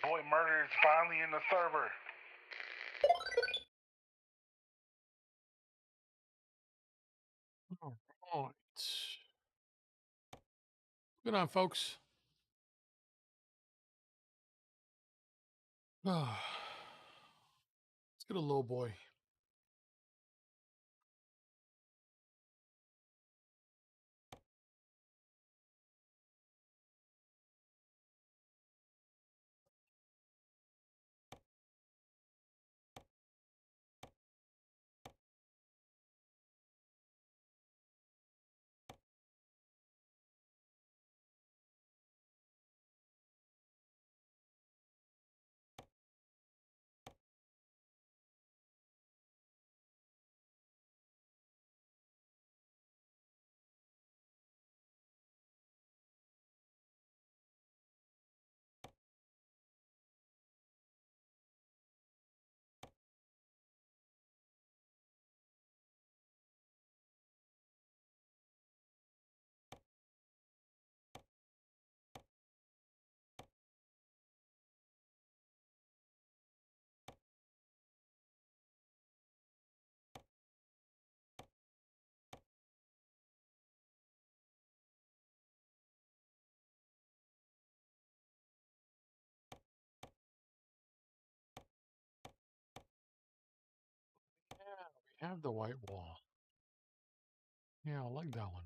Boy Murder is finally in the server. All right. Good on, folks. Let's get a low boy. Yeah, we have the white wall. Yeah, I like that one.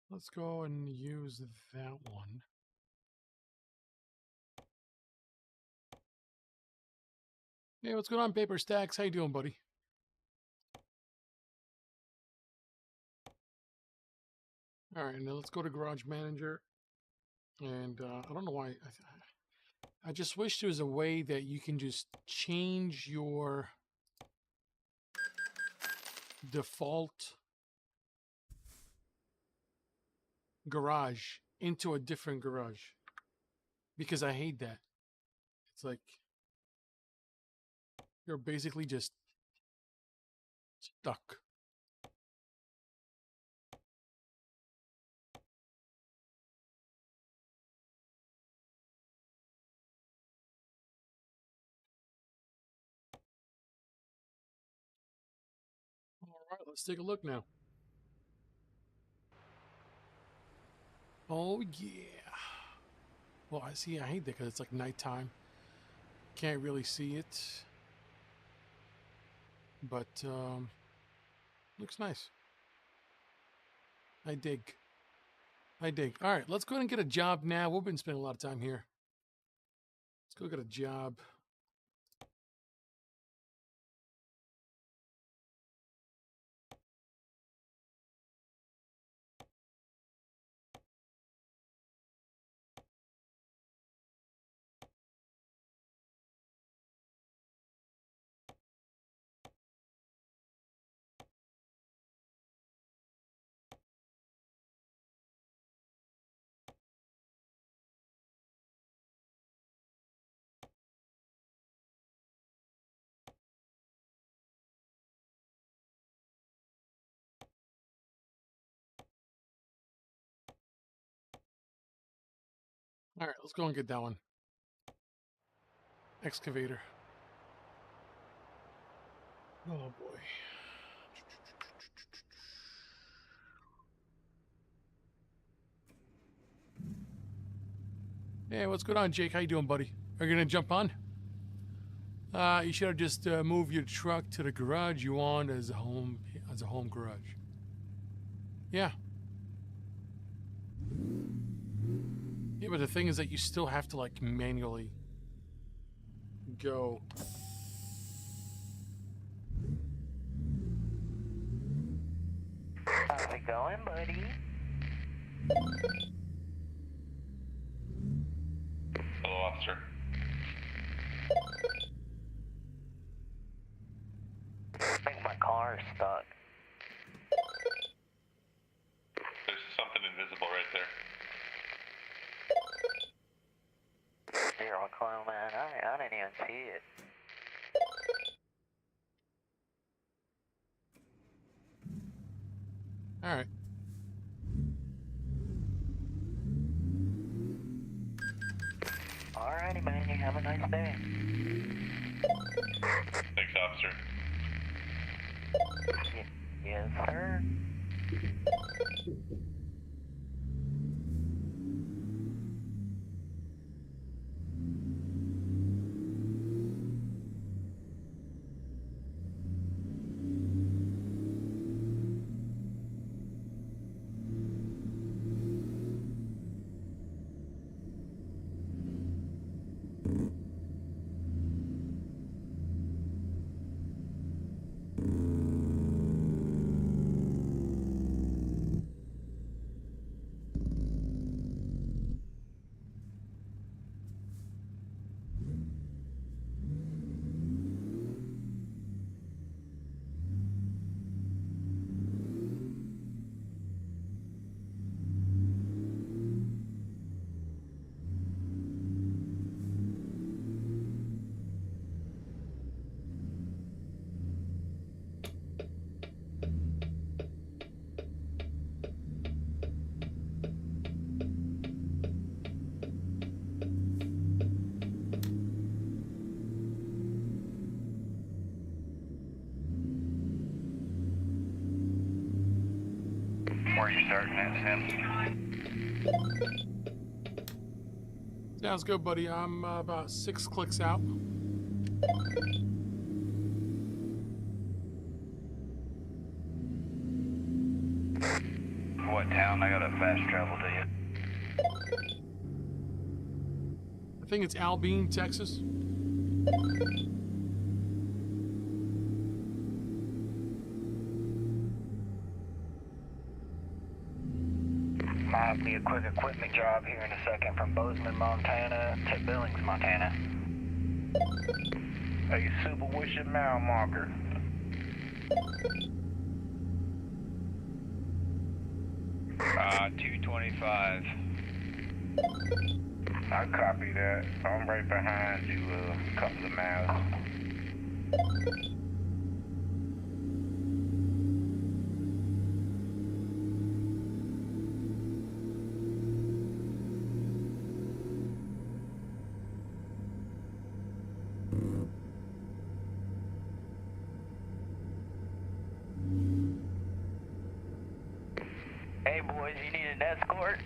Let's go and use that one. Hey, what's going on, Paper Stacks? How you doing, buddy? All right, now let's go to Garage Manager. And I don't know why. I just wish there was a way that you can just change your default garage into a different garage. Because I hate that. It's like you're basically just stuck. All right, let's take a look now. Oh, yeah. Well, I see. I hate that because it's like nighttime. Can't really see it. But looks nice. I dig. I dig. All right, let's go ahead and get a job now. We've been spending a lot of time here. Let's go get a job. All right, let's go and get that one. Excavator. Oh boy. Hey, what's going on, Jake? How you doing, buddy? Are you gonna jump on? You should have just moved your truck to the garage you want as a home garage. Yeah. Yeah, but the thing is that you still have to like manually go. How's it going, buddy? Hello, officer. I think my car is stuck. There's something invisible right there. Zero clue, man. I didn't even see it. All right. Alrighty, man. You have a nice day. Thanks, officer. Yes, sir. Where are you starting at, Sam? Sounds good, buddy. I'm about 6 clicks out. What town? I got a fast travel to you. I think it's Albine, Texas. Might be a quick equipment job here in a second from Bozeman, Montana to Billings, Montana. A super wishing mile marker. Uh, 225. I copy that. I'm right behind you a couple of miles. Hey, boys, you need an escort?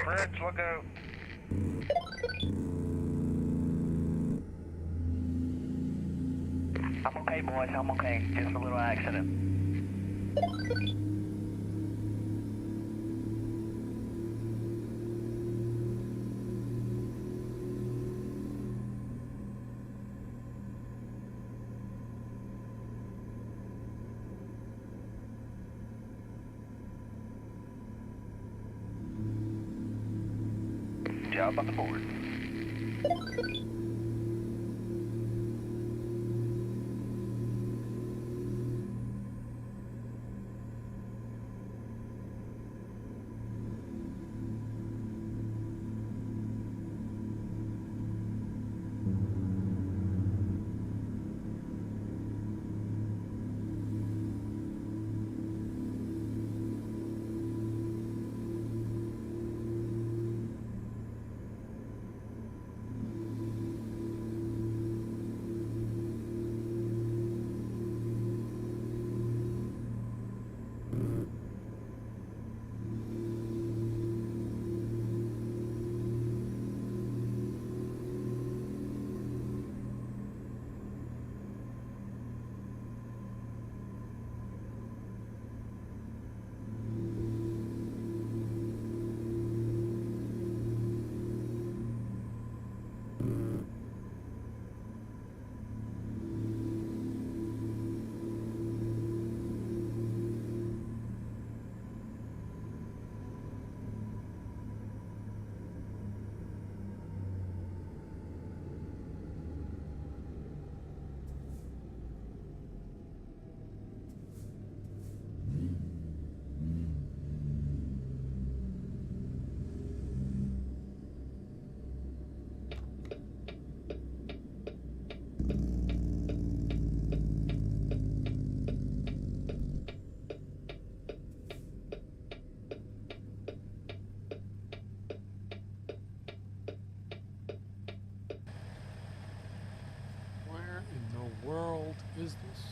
Bridge, look out. I'm okay, boys. I'm okay. Just a little accident. Job on the board. Where in the world is this?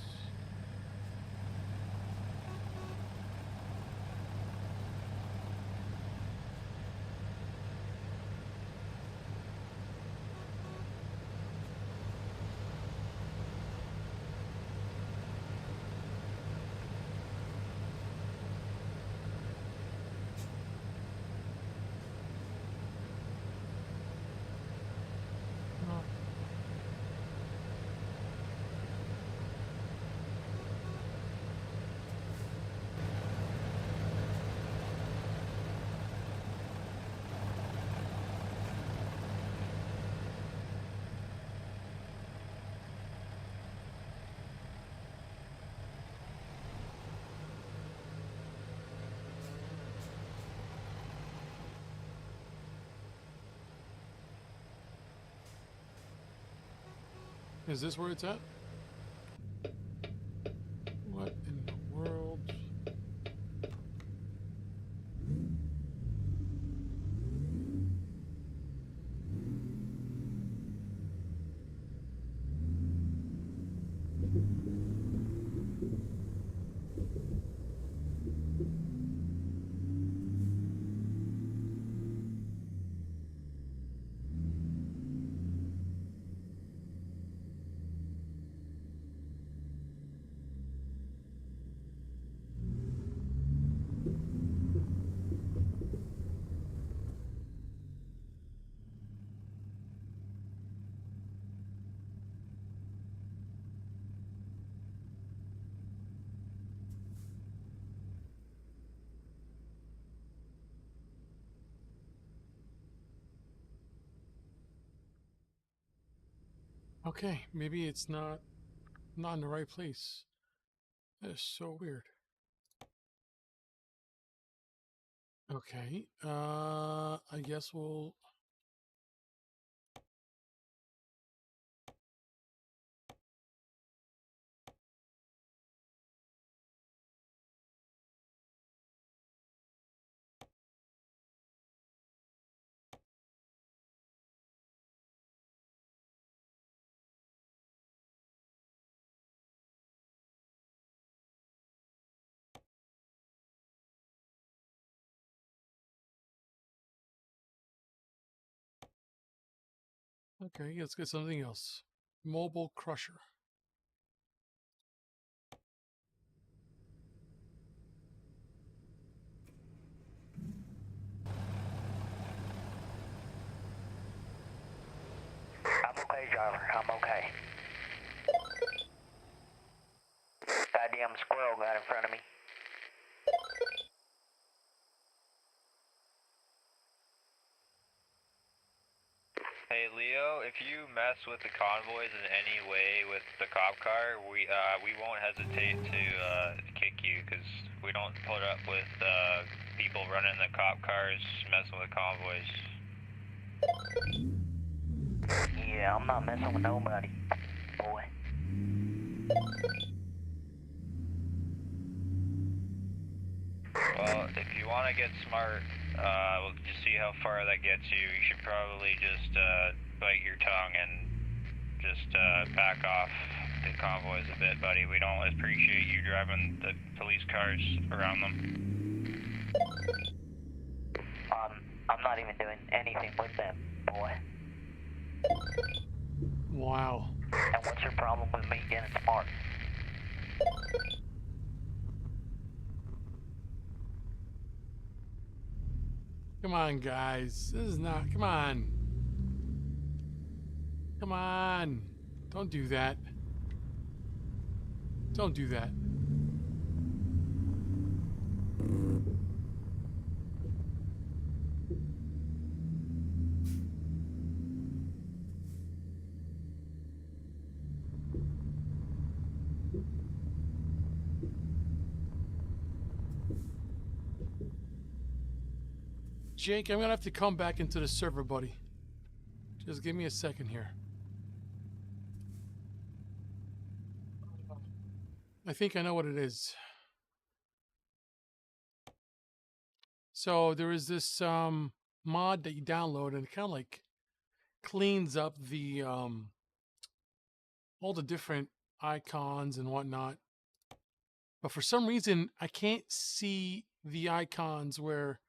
No. Is this where it's at? What in the world? Okay, maybe it's not in the right place. That is so weird. Okay, I guess we'll. Okay, let's get something else. Mobile crusher. I'm okay, driver. I'm okay. Goddamn squirrel got in front of me. Leo, if you mess with the convoys in any way with the cop car, we won't hesitate to kick you, because we don't put up with people running the cop cars messing with convoys. Yeah, I'm not messing with nobody, boy. Well, if you want to get smart, we'll just see how far that gets you. You should probably just bite your tongue and just back off the convoys a bit, buddy. We don't appreciate you driving the police cars around them. I'm not even doing anything with them, boy. Wow. And what's your problem with me getting smart? Come on, guys. This is not. Come on. Come on. Don't do that. Don't do that. Jake, I'm gonna have to come back into the server, buddy. Just give me a second here. I think I know what it is. So there is this mod that you download, and it kind of like cleans up the all the different icons and whatnot. But for some reason, I can't see the icons where,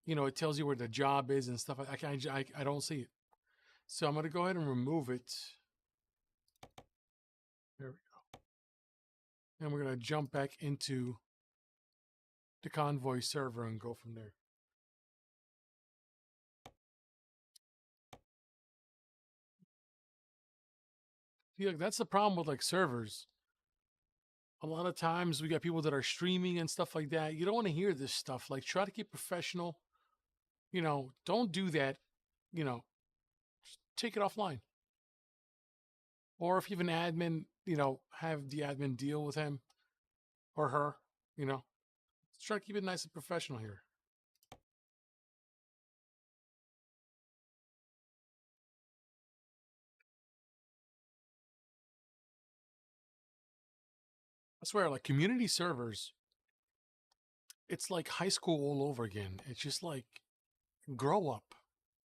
you know, it tells you where the job is and stuff. I don't see it. So I'm going to go ahead and remove it. There we go. And we're going to jump back into the Convoy server and go from there. See, like, that's the problem with like servers. A lot of times we got people that are streaming and stuff like that. You don't want to hear this stuff. Like, try to keep professional. You know, don't do that. You know, just take it offline. Or if you have an admin, you know, have the admin deal with him or her, you know. Let's try to keep it nice and professional here. I swear, like community servers, it's like high school all over again. It's just like, grow up,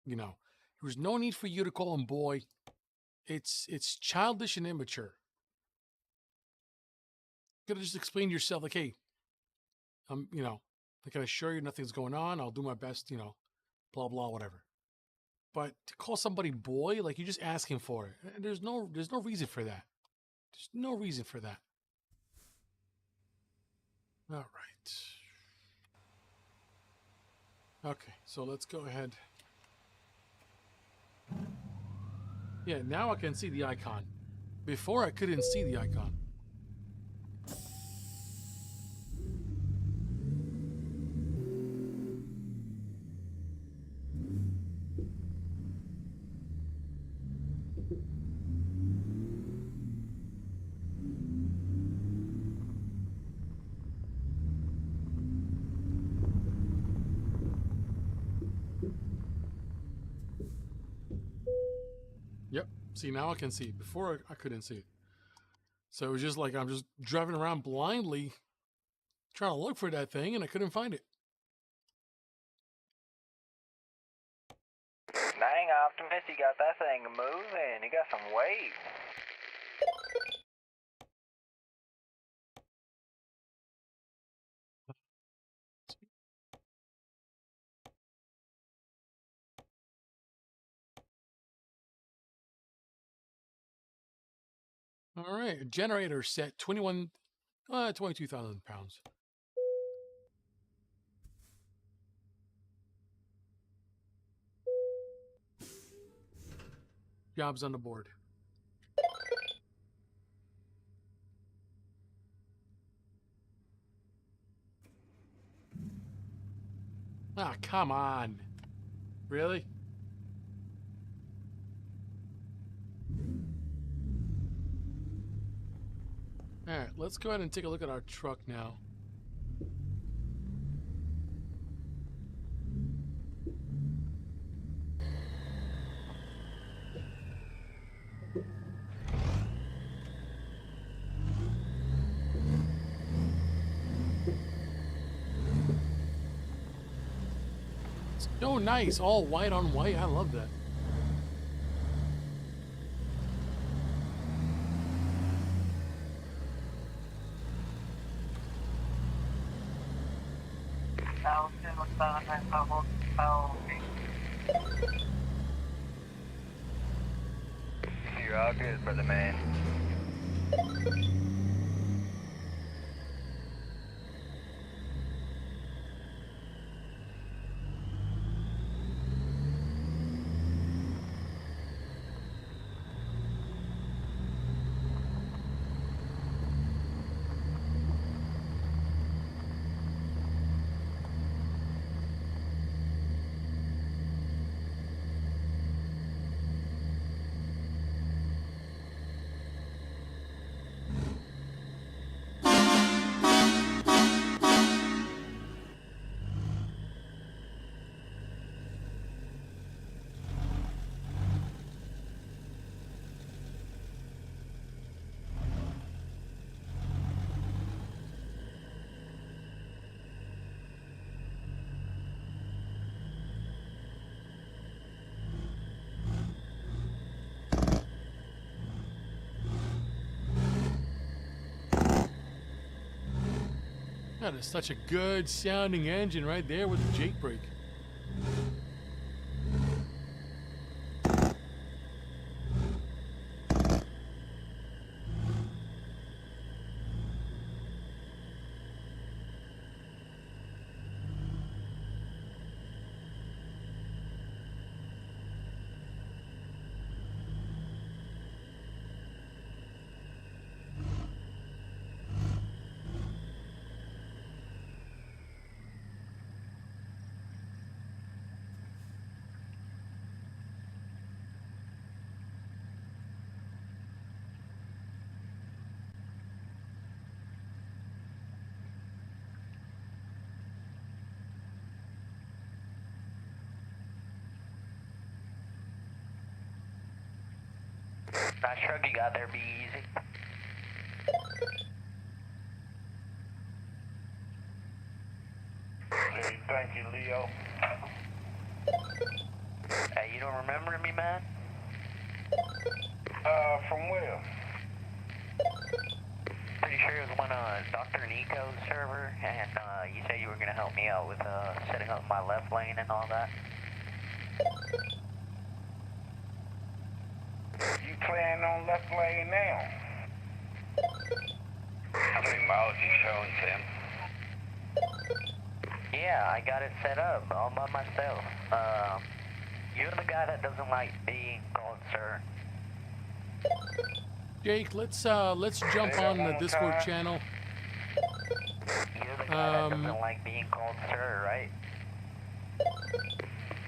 you know. There's no need for you to call him boy. It's childish and immature. You gotta just explain to yourself, like, hey, you know, I can assure you nothing's going on. I'll do my best, you know, blah blah, whatever. But to call somebody boy, like you're just asking for it. And there's no reason for that. There's no reason for that. All right. Okay, so let's go ahead. Yeah, now I can see the icon. Before I couldn't see the icon. Yep. See, now I can see it. Before I couldn't see it. So it was just like I'm just driving around blindly trying to look for that thing, and I couldn't find it. Dang, Optimus, you got that thing moving. You got some weight. All right, generator set 22,000 pounds. Jobs on the board. Ah, come on. Really? All right, let's go ahead and take a look at our truck now. It's so nice, all white on white. I love that. You're all good, brother man. That is such a good sounding engine right there with the Jake brake. Nice truck you got there, be easy. Hey, thank you, Leo. Hey, you don't remember me, man? From where? Pretty sure it was one Dr. Nico's server, and you said you were gonna help me out with setting up my left lane and all that. You planning on left lane now? How many miles you showing, Sam? Yeah, I got it set up all by myself. You're the guy that doesn't like being called sir. Jake, let's jump on the Discord channel. You're the guy that doesn't like being called sir, right?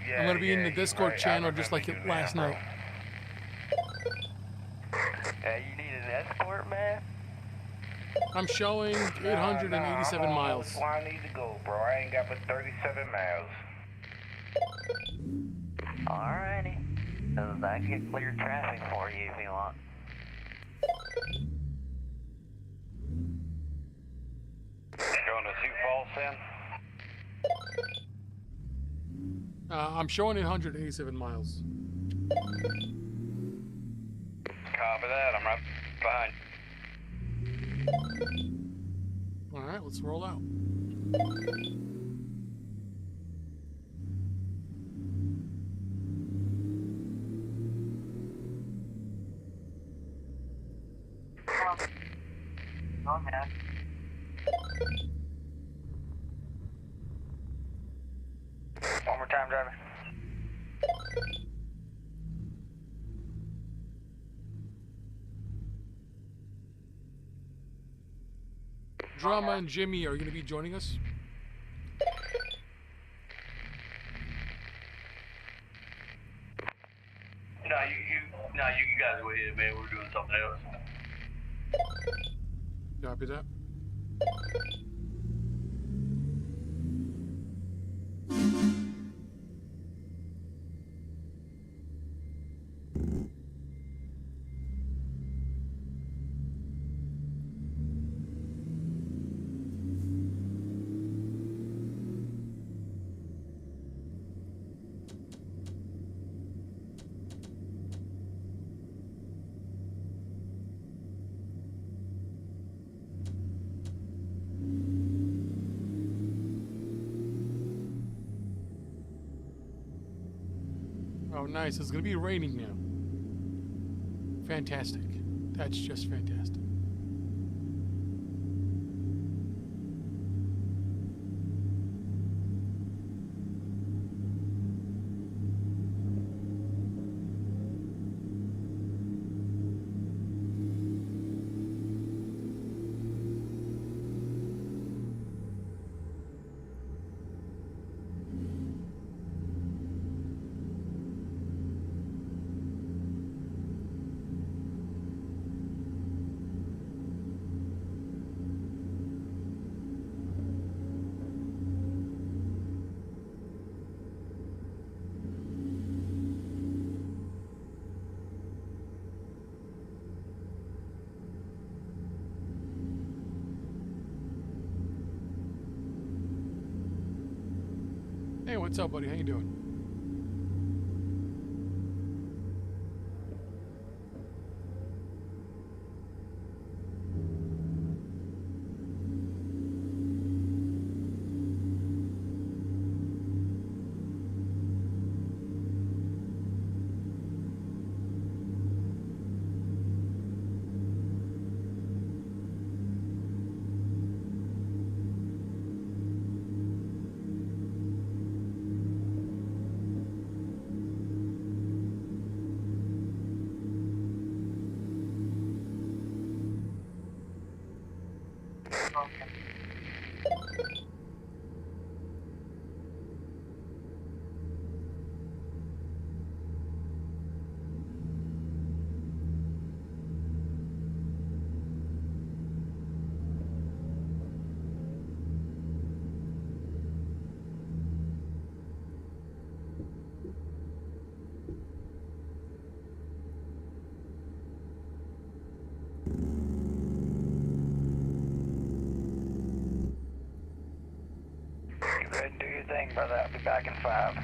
Yeah, I'm gonna be in the you're Discord right. channel I just like remember it you last now, bro. night. Hey, you need an escort, man? I'm showing 887 I'm miles. almost where I need to go, bro. I ain't got but 37 miles. Alrighty. So I can clear traffic for you if you want. Going to Sioux Falls, Sam? I'm showing 887 miles. Copy that. I'm right behind. All right, let's roll out. Go ahead. One more time, driver. Drama and Jimmy are going to be joining us. No, you guys go ahead, man. We're doing something else. Copy that. Oh, nice. It's going to be raining now. Fantastic. That's just fantastic. Hey, what's up, buddy? How you doing? You go ahead and do your thing, brother. I'll be back in 5.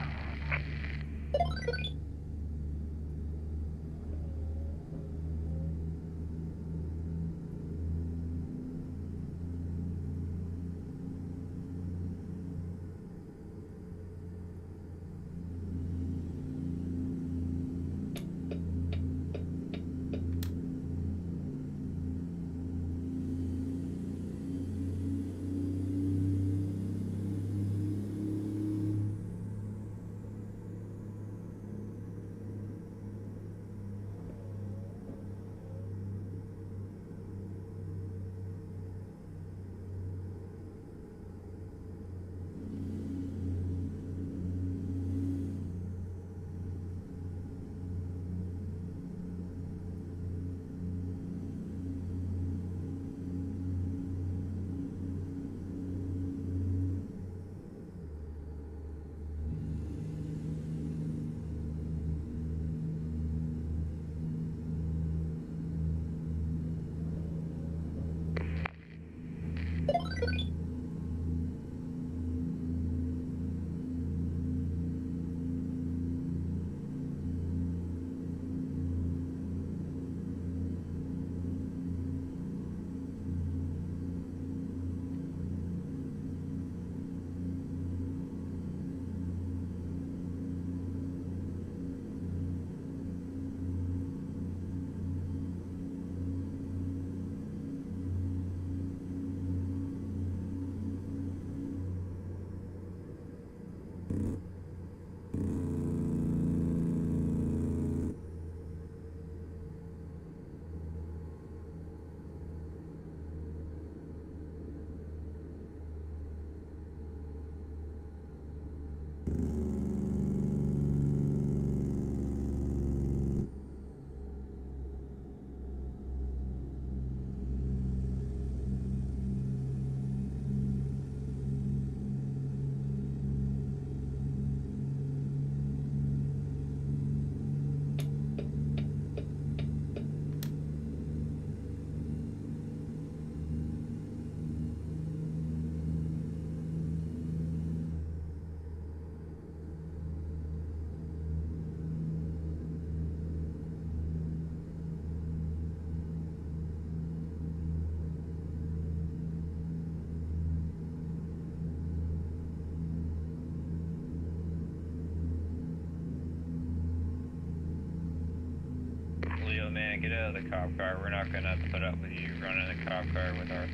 man, get out of the cop car. We're not gonna put up with you running the cop car with our...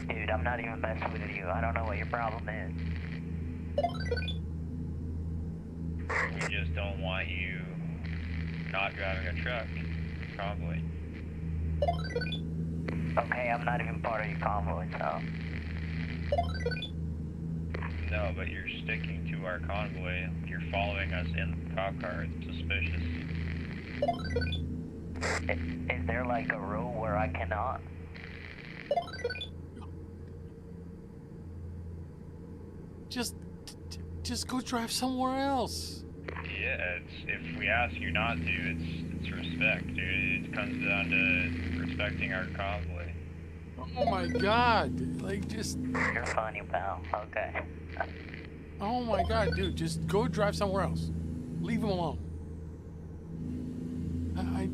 Dude, I'm not even messing with you. I don't know what your problem is. We just don't want you not driving a truck. Convoy. Okay, I'm not even part of your convoy, so... No, but you're sticking to our convoy. You're following us in the cop car. It's suspicious. Is there like a rule where I cannot? Just go drive somewhere else. Yeah, if we ask you not to, it's respect, dude. It comes down to respecting our convoy. Oh my god. Like, just... You're funny, pal. Okay. Oh my god, dude. Just go drive somewhere else. Leave him alone. I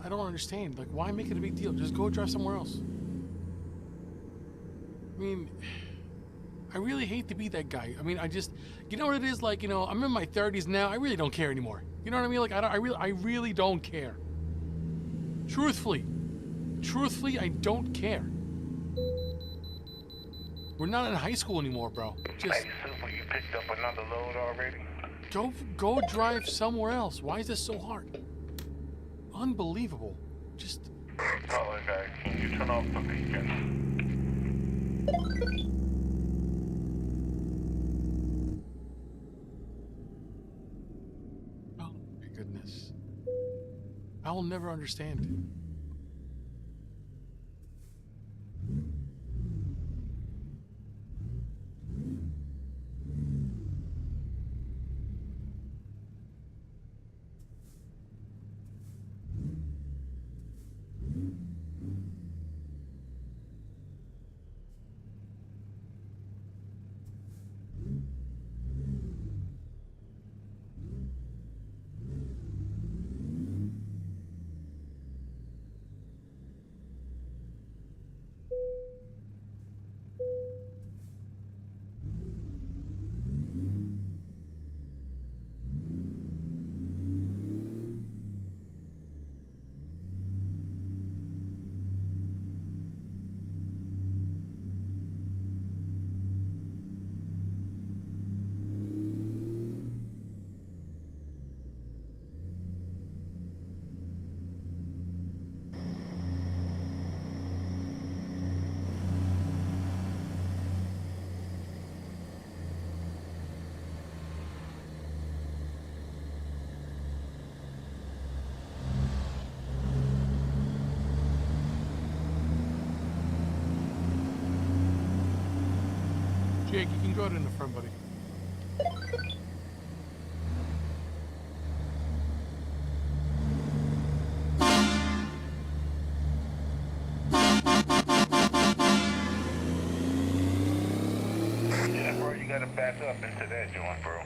don't understand. Like, why make it a big deal? Just go drive somewhere else. I mean, I really hate to be that guy. I mean, you know what it is? Like, you know, I'm in my 30s now. I really don't care anymore. You know what I mean? Like, I really don't care. Truthfully, I don't care. We're not in high school anymore, bro. Just Hey, Super, you picked up another load already? go drive somewhere else. Why is this so hard? Unbelievable. Just... Taller guy, can you turn off the beacon? Oh my goodness. I will never understand. Jake, you can go out in the front, buddy. Yeah, bro, you gotta back up into that joint, bro.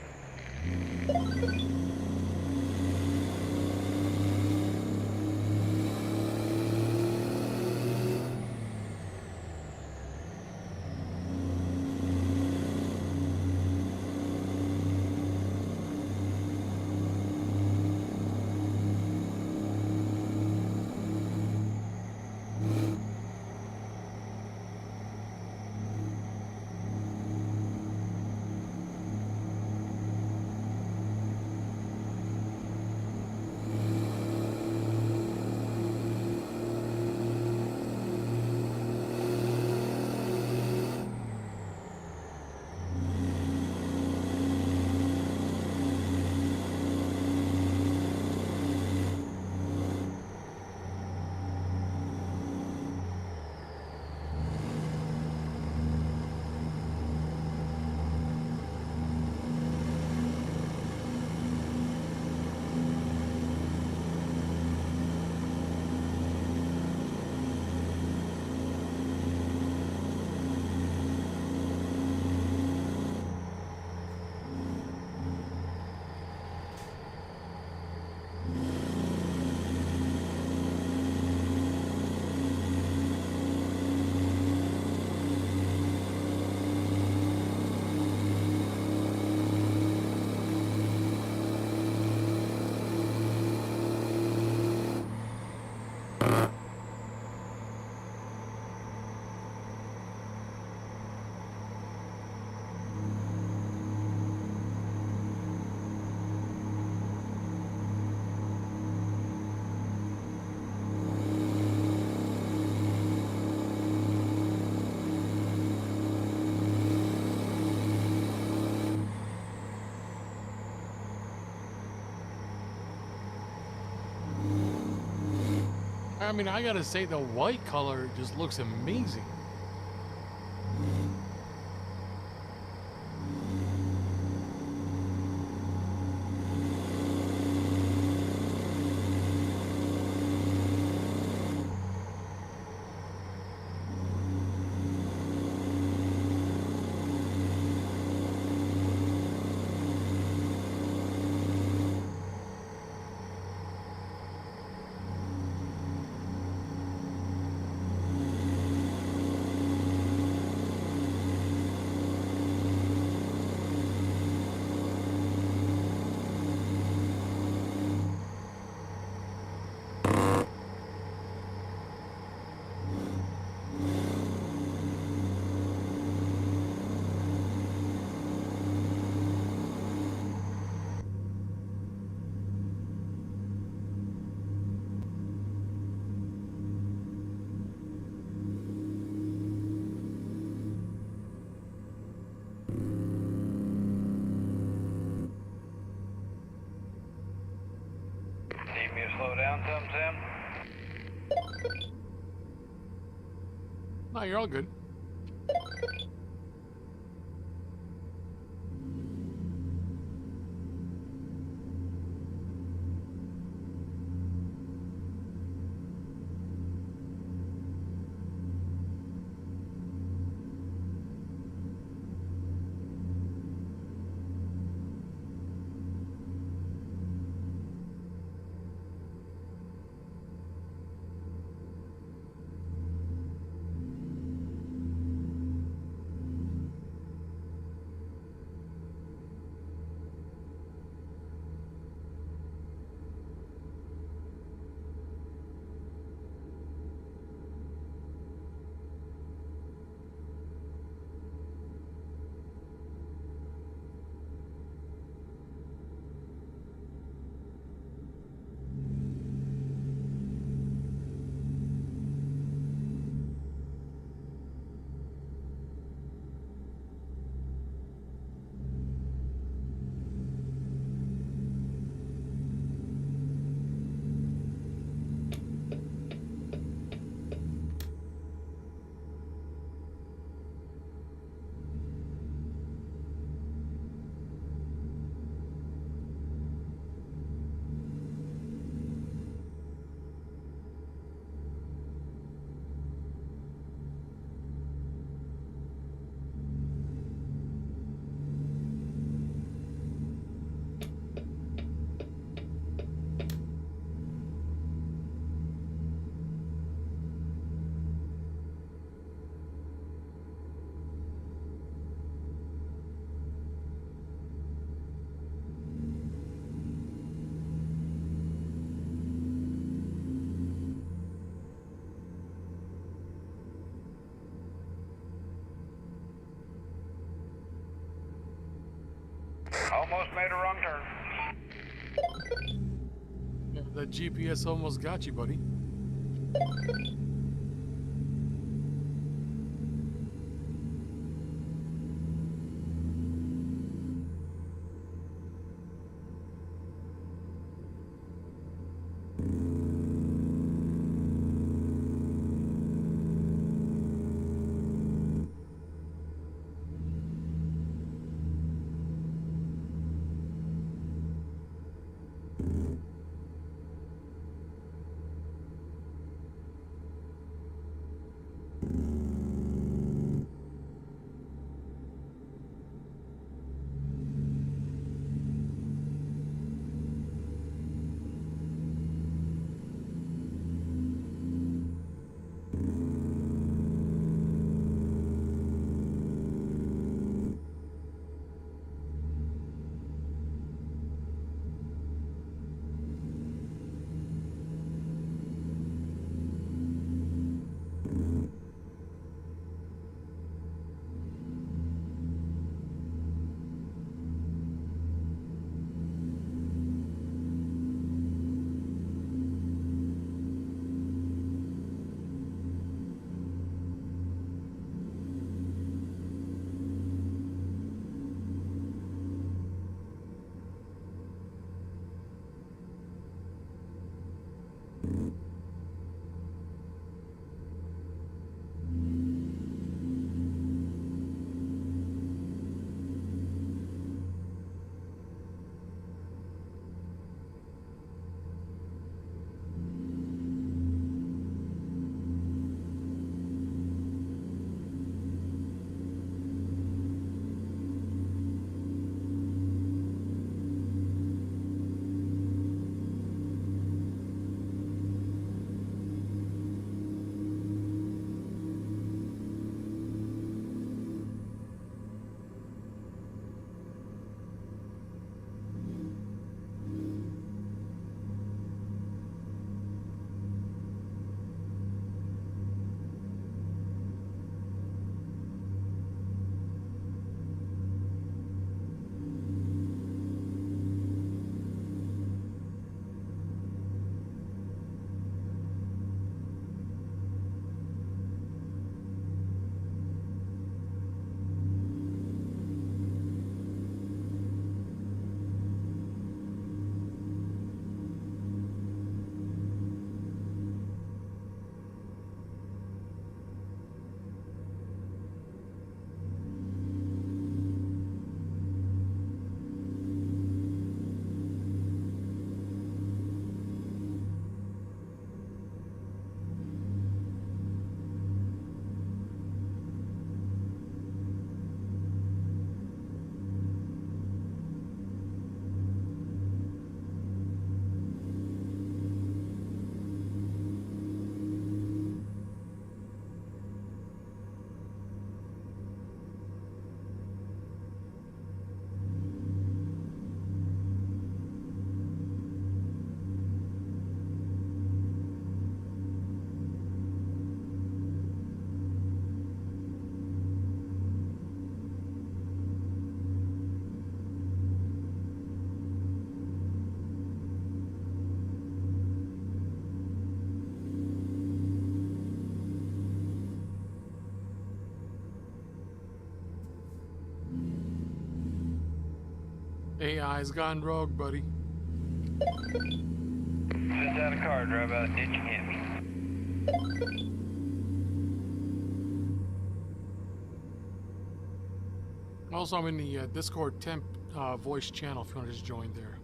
I mean, I gotta say, the white color just looks amazing. Need me to slow down some, Sam? No, you're all good. Almost made a wrong turn. Yeah, the GPS almost got you, buddy. AI's gone rogue, buddy. Send out a car, drive out ditch and hit me. Also, I'm in the Discord temp voice channel if you want to just join there.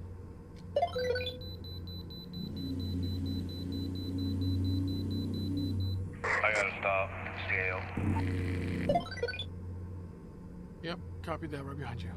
I gotta stop. Scale. Yep, copy that right behind you.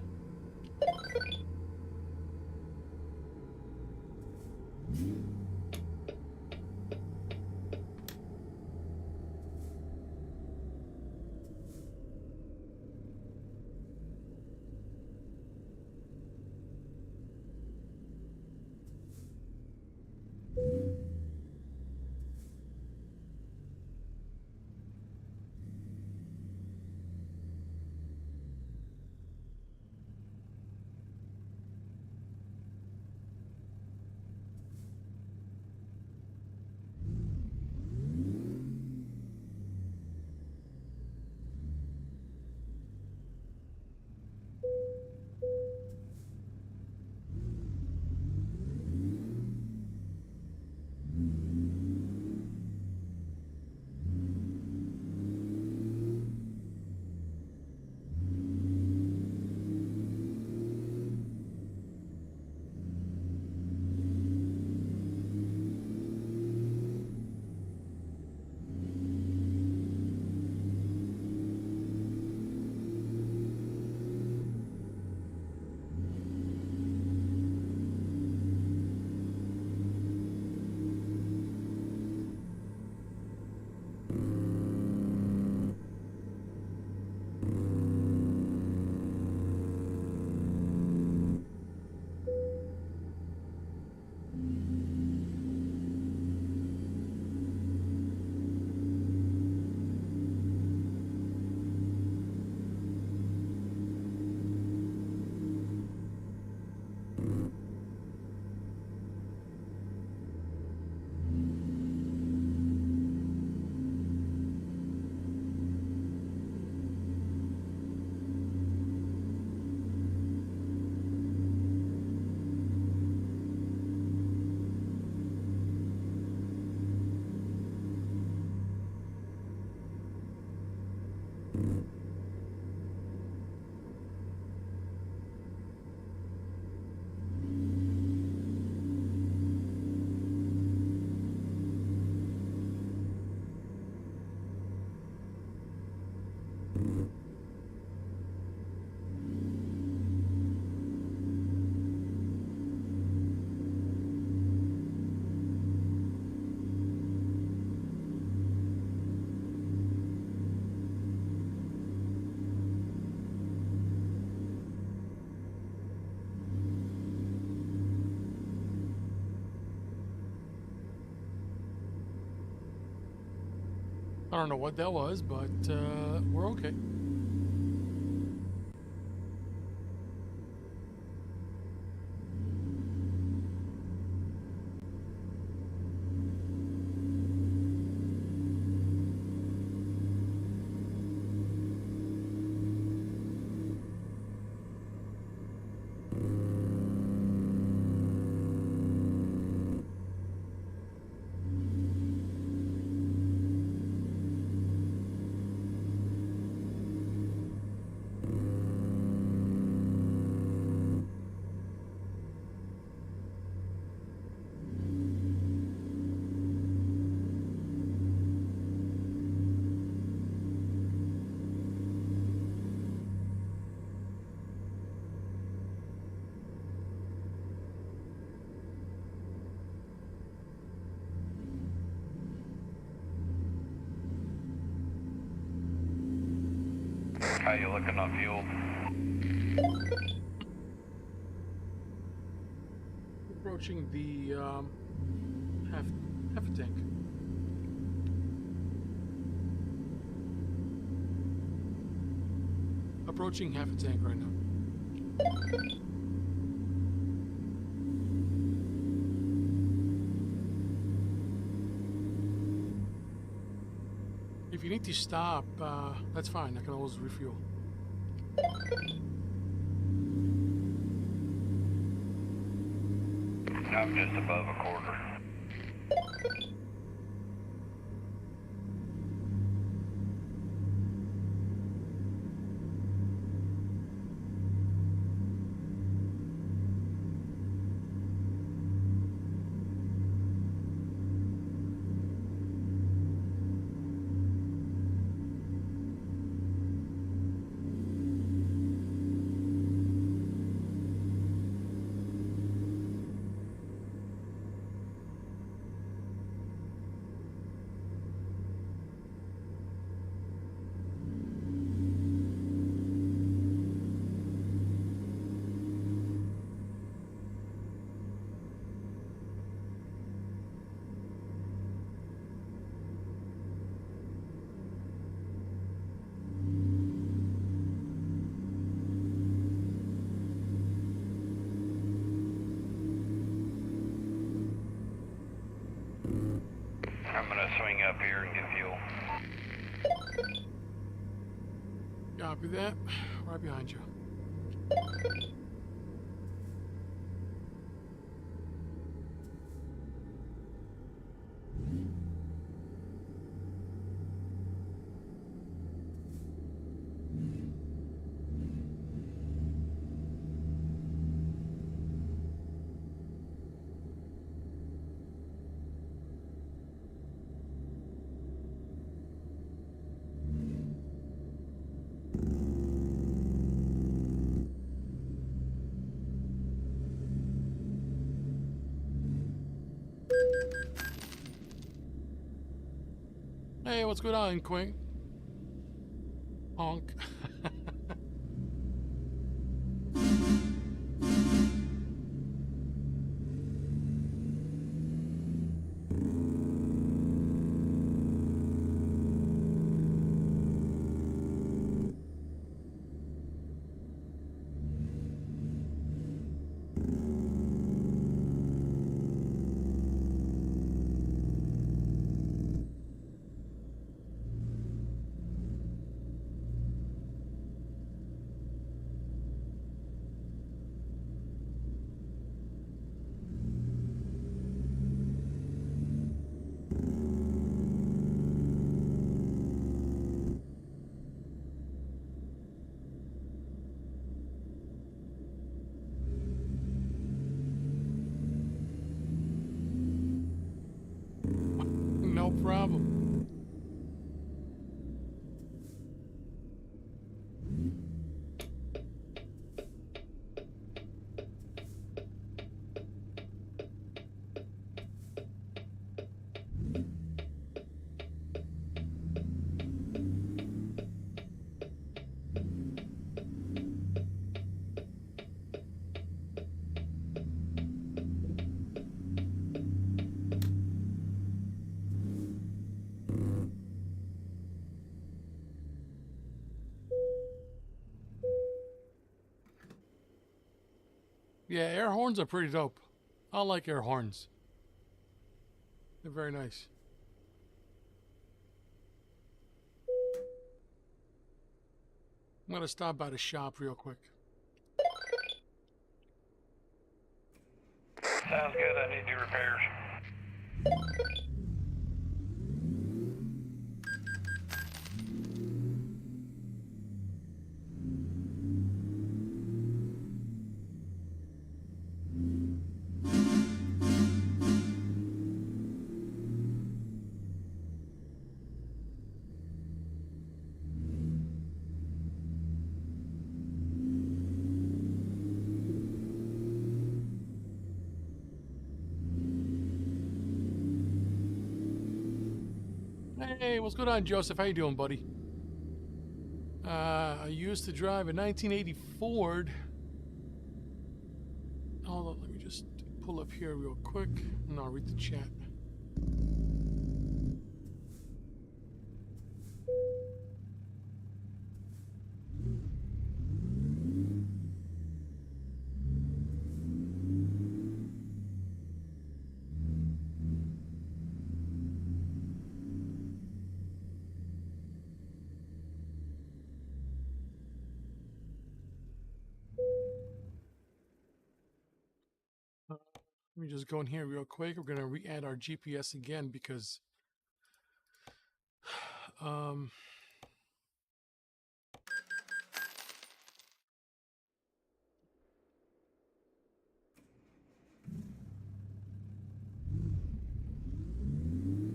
I don't know what that was, but we're okay. How you looking on fuel? Approaching the half a tank. Approaching half a tank right now. If you need to stop, that's fine. I can always refuel. I'm just above a quarter. I'm gonna swing up here and get fuel. Copy that. Right behind you. Hey, what's going on, Quink? Honk. No problem. Yeah, air horns are pretty dope. I like air horns. They're very nice. I'm gonna stop by the shop real quick. Sounds good. I need to do repairs. Hey, what's going on, Joseph? How you doing, buddy? I used to drive a 1980 Ford. Hold on, let me just pull up here real quick, and I'll read the chat. Let me just go in here real quick. We're gonna re-add our GPS again because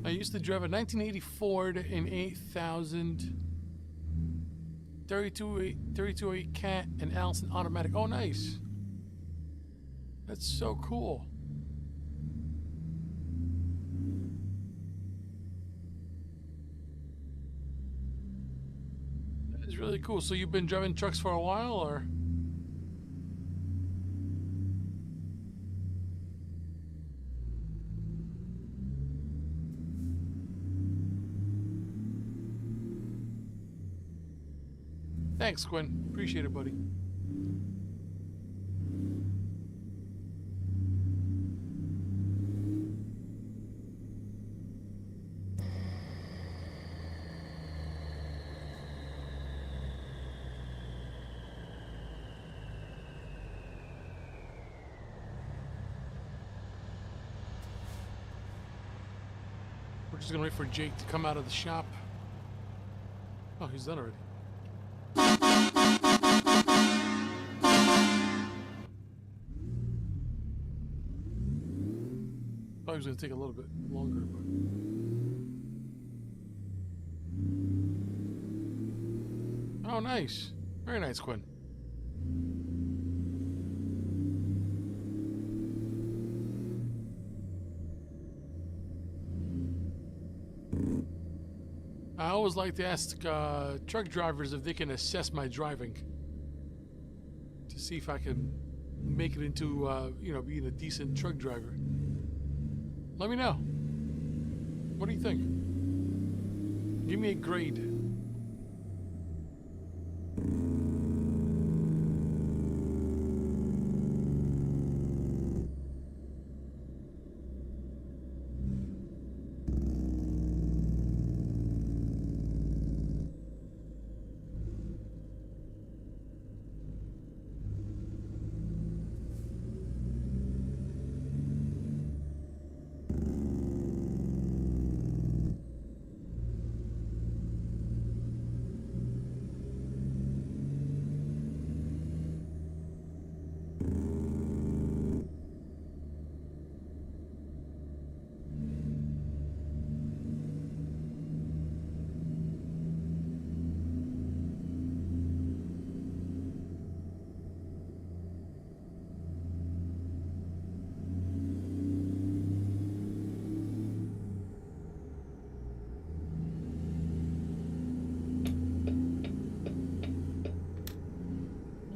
I used to drive a 1980 Ford in 8000 32.8 Cat and Allison automatic. Oh, nice. That's so cool. That is really cool. So you've been driving trucks for a while, or? Thanks, Quinn. Appreciate it, buddy. We're just gonna wait for Jake to come out of the shop. Oh, he's done already. Thought he was gonna take a little bit longer, but oh, nice, very nice, Quinn. I always like to ask truck drivers if they can assess my driving to see if I can make it into, you know, being a decent truck driver. Let me know. What do you think? Give me a grade.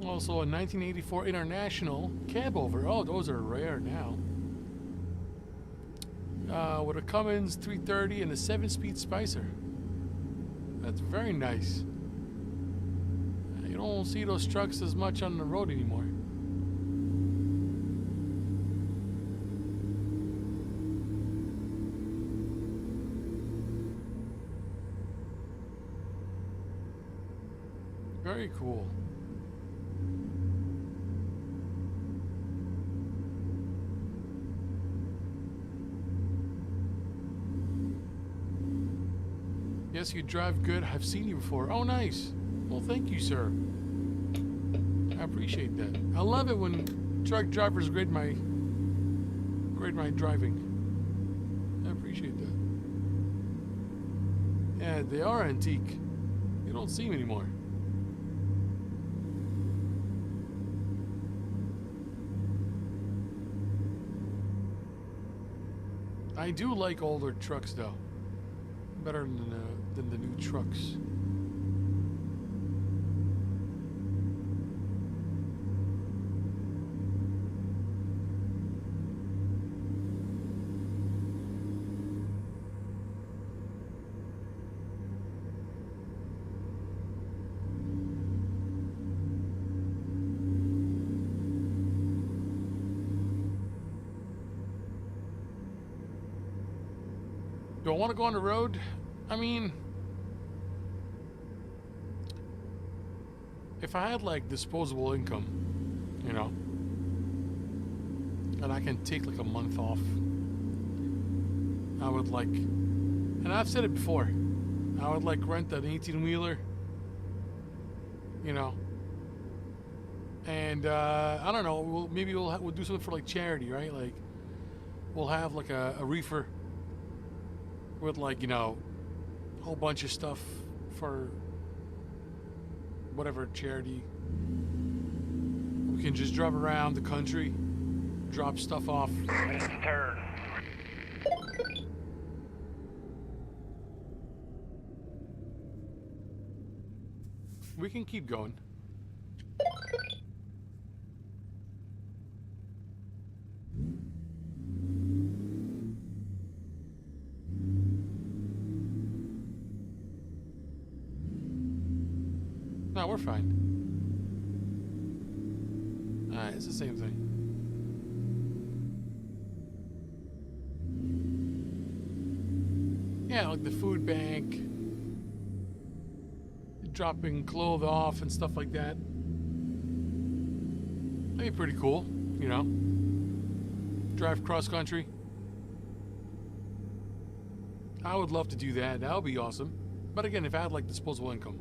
Also a 1984 International cab over. Oh, those are rare now. With a Cummins 330 and a 7-speed Spicer. That's very nice. You don't see those trucks as much on the road anymore. Very cool. Yes, you drive good. I've seen you before. Oh, nice. Well, thank you, sir. I appreciate that. I love it when truck drivers grade my driving. I appreciate that. Yeah, they are antique. You don't see them anymore. I do like older trucks, though. Better than the new trucks. Do I want to go on the road? I mean, if I had like disposable income, you know, and I can take like a month off, I would like, and I've said it before, I would like rent an 18-wheeler, you know, and I don't know, maybe we'll do something for like charity, right? Like we'll have like a reefer with like, you know, a whole bunch of stuff for whatever charity. We can just drive around the country, drop stuff off. It's a turn. We can keep going. No, we're fine. Alright, it's the same thing. Yeah, like the food bank, dropping clothes off and stuff like that. That'd be pretty cool, you know. Drive cross country. I would love to do that. That would be awesome. But again, if I had like disposable income.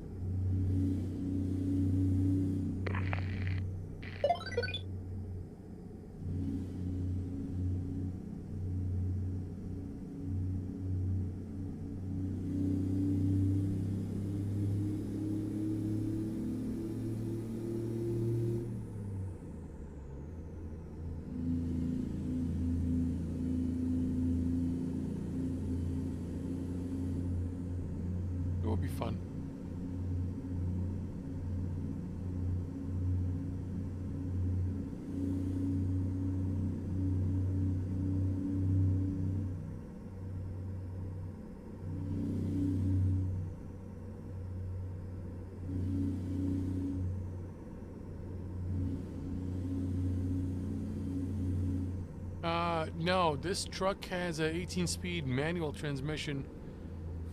It would be fun. No, this truck has a 18-speed manual transmission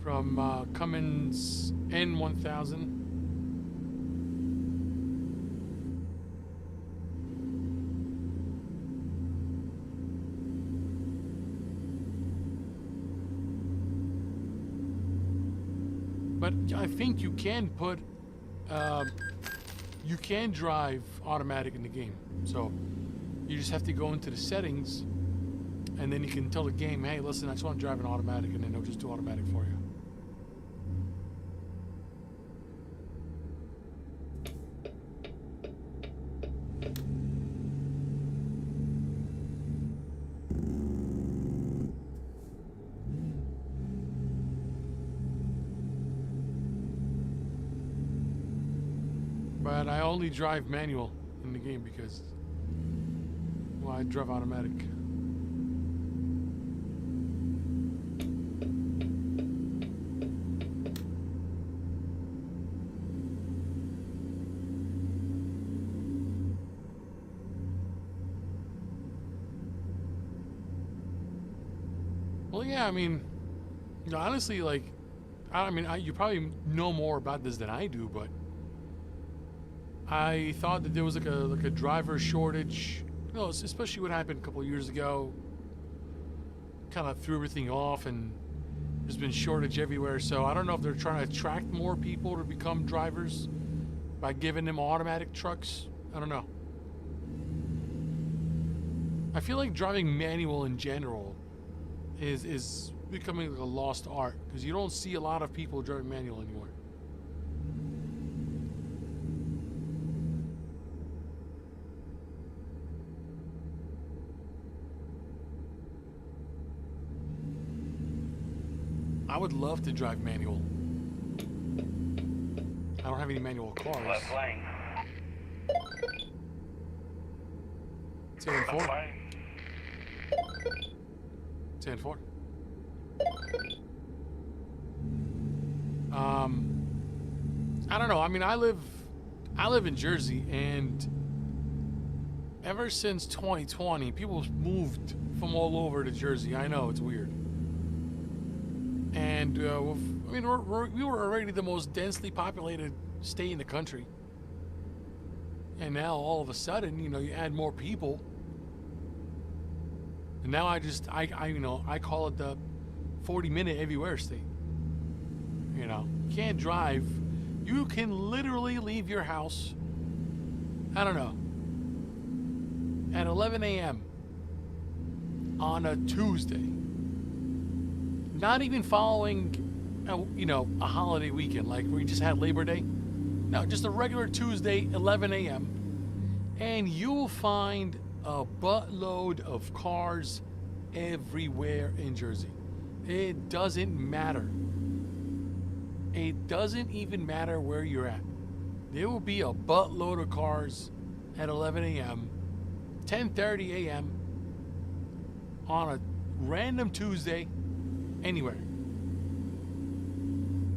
from Cummins N1000. But I think you can put, you can drive automatic in the game. So you just have to go into the settings, and then you can tell the game, hey, listen, I just want to drive an automatic, and then it'll just do automatic for you. But I only drive manual in the game because, well, I drive automatic. Well, yeah, I mean, you know, honestly, like, you probably know more about this than I do, but I thought that there was like a driver shortage. You know, especially what happened a couple of years ago. Kind of threw everything off, and there's been shortage everywhere. So I don't know if they're trying to attract more people to become drivers by giving them automatic trucks. I don't know. I feel like driving manual in general is becoming like a lost art, because you don't see a lot of people driving manual anymore. I would love to drive manual. I don't have any manual cars. Left lane. 10-4. Left lane. 10-4. I don't know. I mean, I live in Jersey, and ever since 2020, people moved from all over to Jersey. I know it's weird. And we were already the most densely populated state in the country, and now all of a sudden, you know, you add more people, And now I call it the 40-minute everywhere state. You know, you can't drive. You can literally leave your house, I don't know, at 11 a.m. on a Tuesday. Not even following, a holiday weekend like we just had Labor Day. No, just a regular Tuesday, 11 a.m. And you'll find a buttload of cars everywhere in Jersey. It doesn't matter. It doesn't even matter where you're at. There will be a buttload of cars at 11 a.m., 10:30 a.m. on a random Tuesday, anywhere.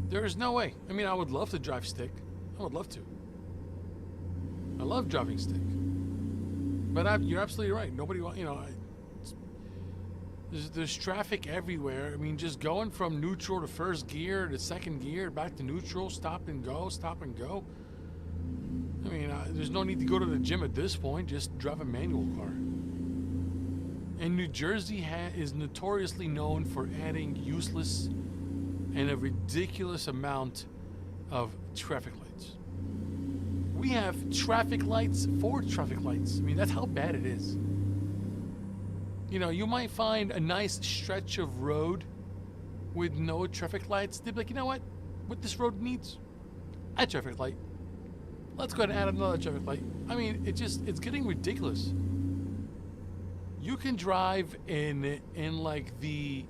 There's no way. I mean, I would love to drive stick. I would love to. I love driving stick. But you're absolutely right. Nobody there's traffic everywhere. I mean, just going from neutral to first gear to second gear, back to neutral, stop and go, stop and go. I mean, there's no need to go to the gym at this point. Just drive a manual car. And New Jersey is notoriously known for adding useless and a ridiculous amount of traffic lights. We have traffic lights for traffic lights. I mean, that's how bad it is. You know, you might find a nice stretch of road with no traffic lights. They'd be like, you know what this road needs? A traffic light. Let's go ahead and add another traffic light. I mean, it's getting ridiculous. You can drive in like we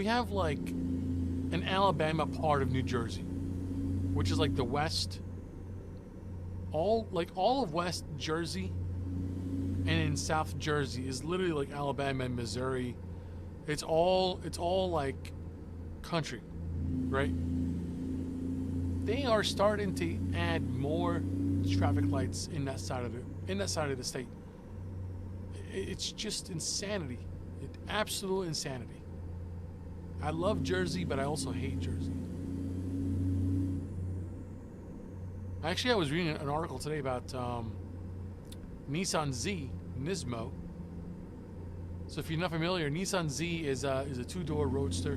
have like an Alabama part of New Jersey, which is like the west. All of West Jersey and in South Jersey is literally like Alabama and Missouri. It's all like country, right? They are starting to add more traffic lights in that side of the state. It's just insanity. Absolute insanity. I love Jersey, but I also hate Jersey. Actually, I was reading an article today about Nissan Z, Nismo. So if you're not familiar, Nissan Z is a two-door roadster,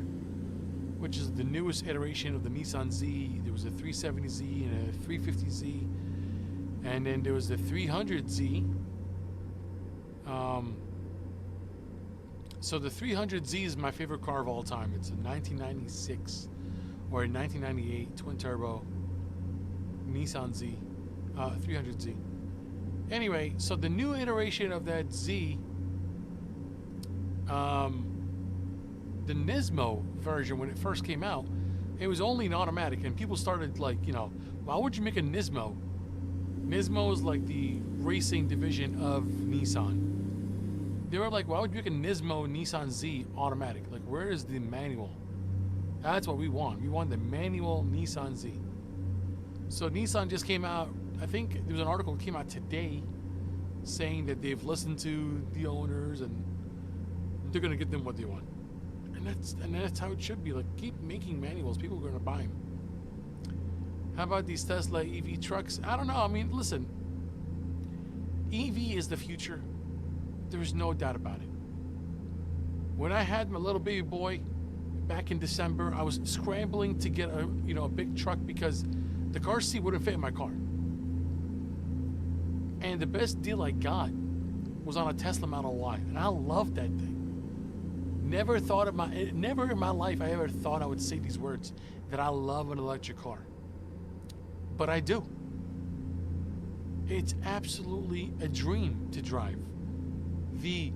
which is the newest iteration of the Nissan Z. There was a 370Z and a 350Z, and then there was the 300Z. So the 300Z is my favorite car of all time. It's a 1996 or a 1998 twin-turbo Nissan Z, 300Z. Anyway, so the new iteration of that Z, the Nismo version, when it first came out, it was only an automatic, and people started like, why would you make a Nismo? Nismo is like the racing division of Nissan. They were like, why would you make a Nismo Nissan Z automatic? Like, where is the manual? That's what we want. We want the manual Nissan Z. So Nissan just came out, I think there was an article that came out today saying that they've listened to the owners and they're going to get them what they want. And that's how it should be. Like, keep making manuals. People are going to buy them. How about these Tesla EV trucks? I don't know. I mean, listen. EV is the future. There's no doubt about it. When I had my little baby boy back in December, I was scrambling to get a big truck because the car seat wouldn't fit in my car. And the best deal I got was on a Tesla Model Y, and I loved that thing. Never in my life I ever thought I would say these words, that I love an electric car. But I do. It's absolutely a dream to drive. The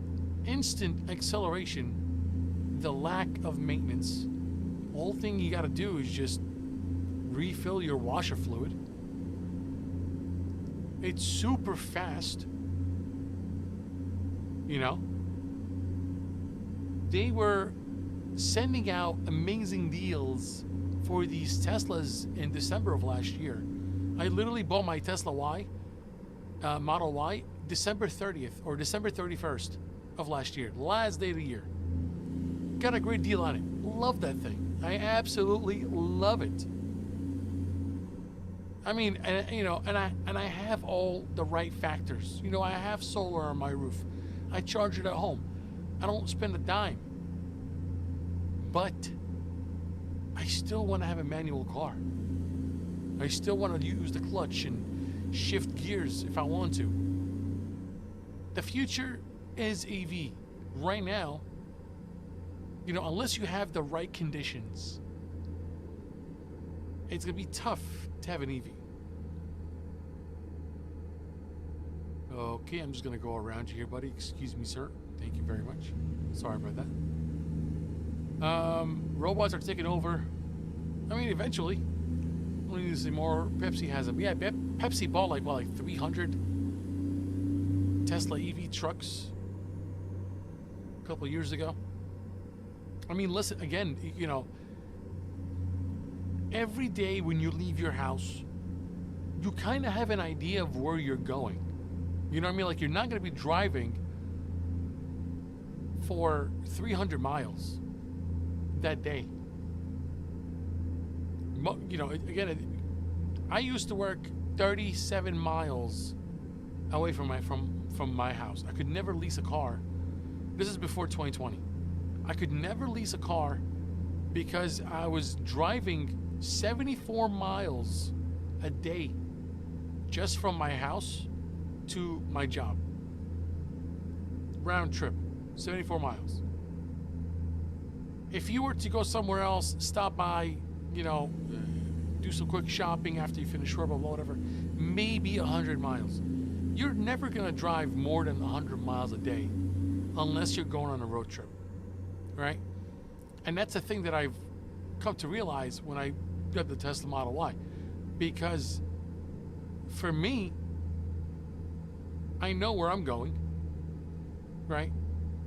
instant acceleration, the lack of maintenance. All thing you got to do is just refill your washer fluid. It's super fast. They were sending out amazing deals for these Teslas in December of last year. I literally bought my Tesla Y, Model Y, December 30th or December 31st of last year, last day of the year. Got a great deal on it. Love that thing. I absolutely love it. I mean, and, you know, and I have all the right factors. You know, I have solar on my roof. I charge it at home. I don't spend a dime. But I still want to have a manual car. I still want to use the clutch and shift gears if I want to. The future is EV. Right now, you know, unless you have the right conditions, it's going to be tough to have an EV. Okay, I'm just going to go around you here, buddy. Excuse me, sir. Thank you very much. Sorry about that. Robots are taking over. I mean, eventually. We need to see more. Pepsi has them. Yeah, Pepsi bought like 300 Tesla EV trucks a couple of years ago. I mean, listen, again, you know, every day when you leave your house, you kind of have an idea of where you're going. You know what I mean? Like, you're not going to be driving for 300 miles that day. You know, again, I used to work 37 miles away from my house. I could never lease a car. This is before 2020. I could never lease a car because I was driving 74 miles a day just from my house to my job. Round trip, 74 miles. If you were to go somewhere else, stop by, you know, do some quick shopping after you finish work or whatever, maybe 100 miles. You're never going to drive more than 100 miles a day unless you're going on a road trip, right? And that's a thing that I've come to realize when I got the Tesla Model Y. Because for me, I know where I'm going, right?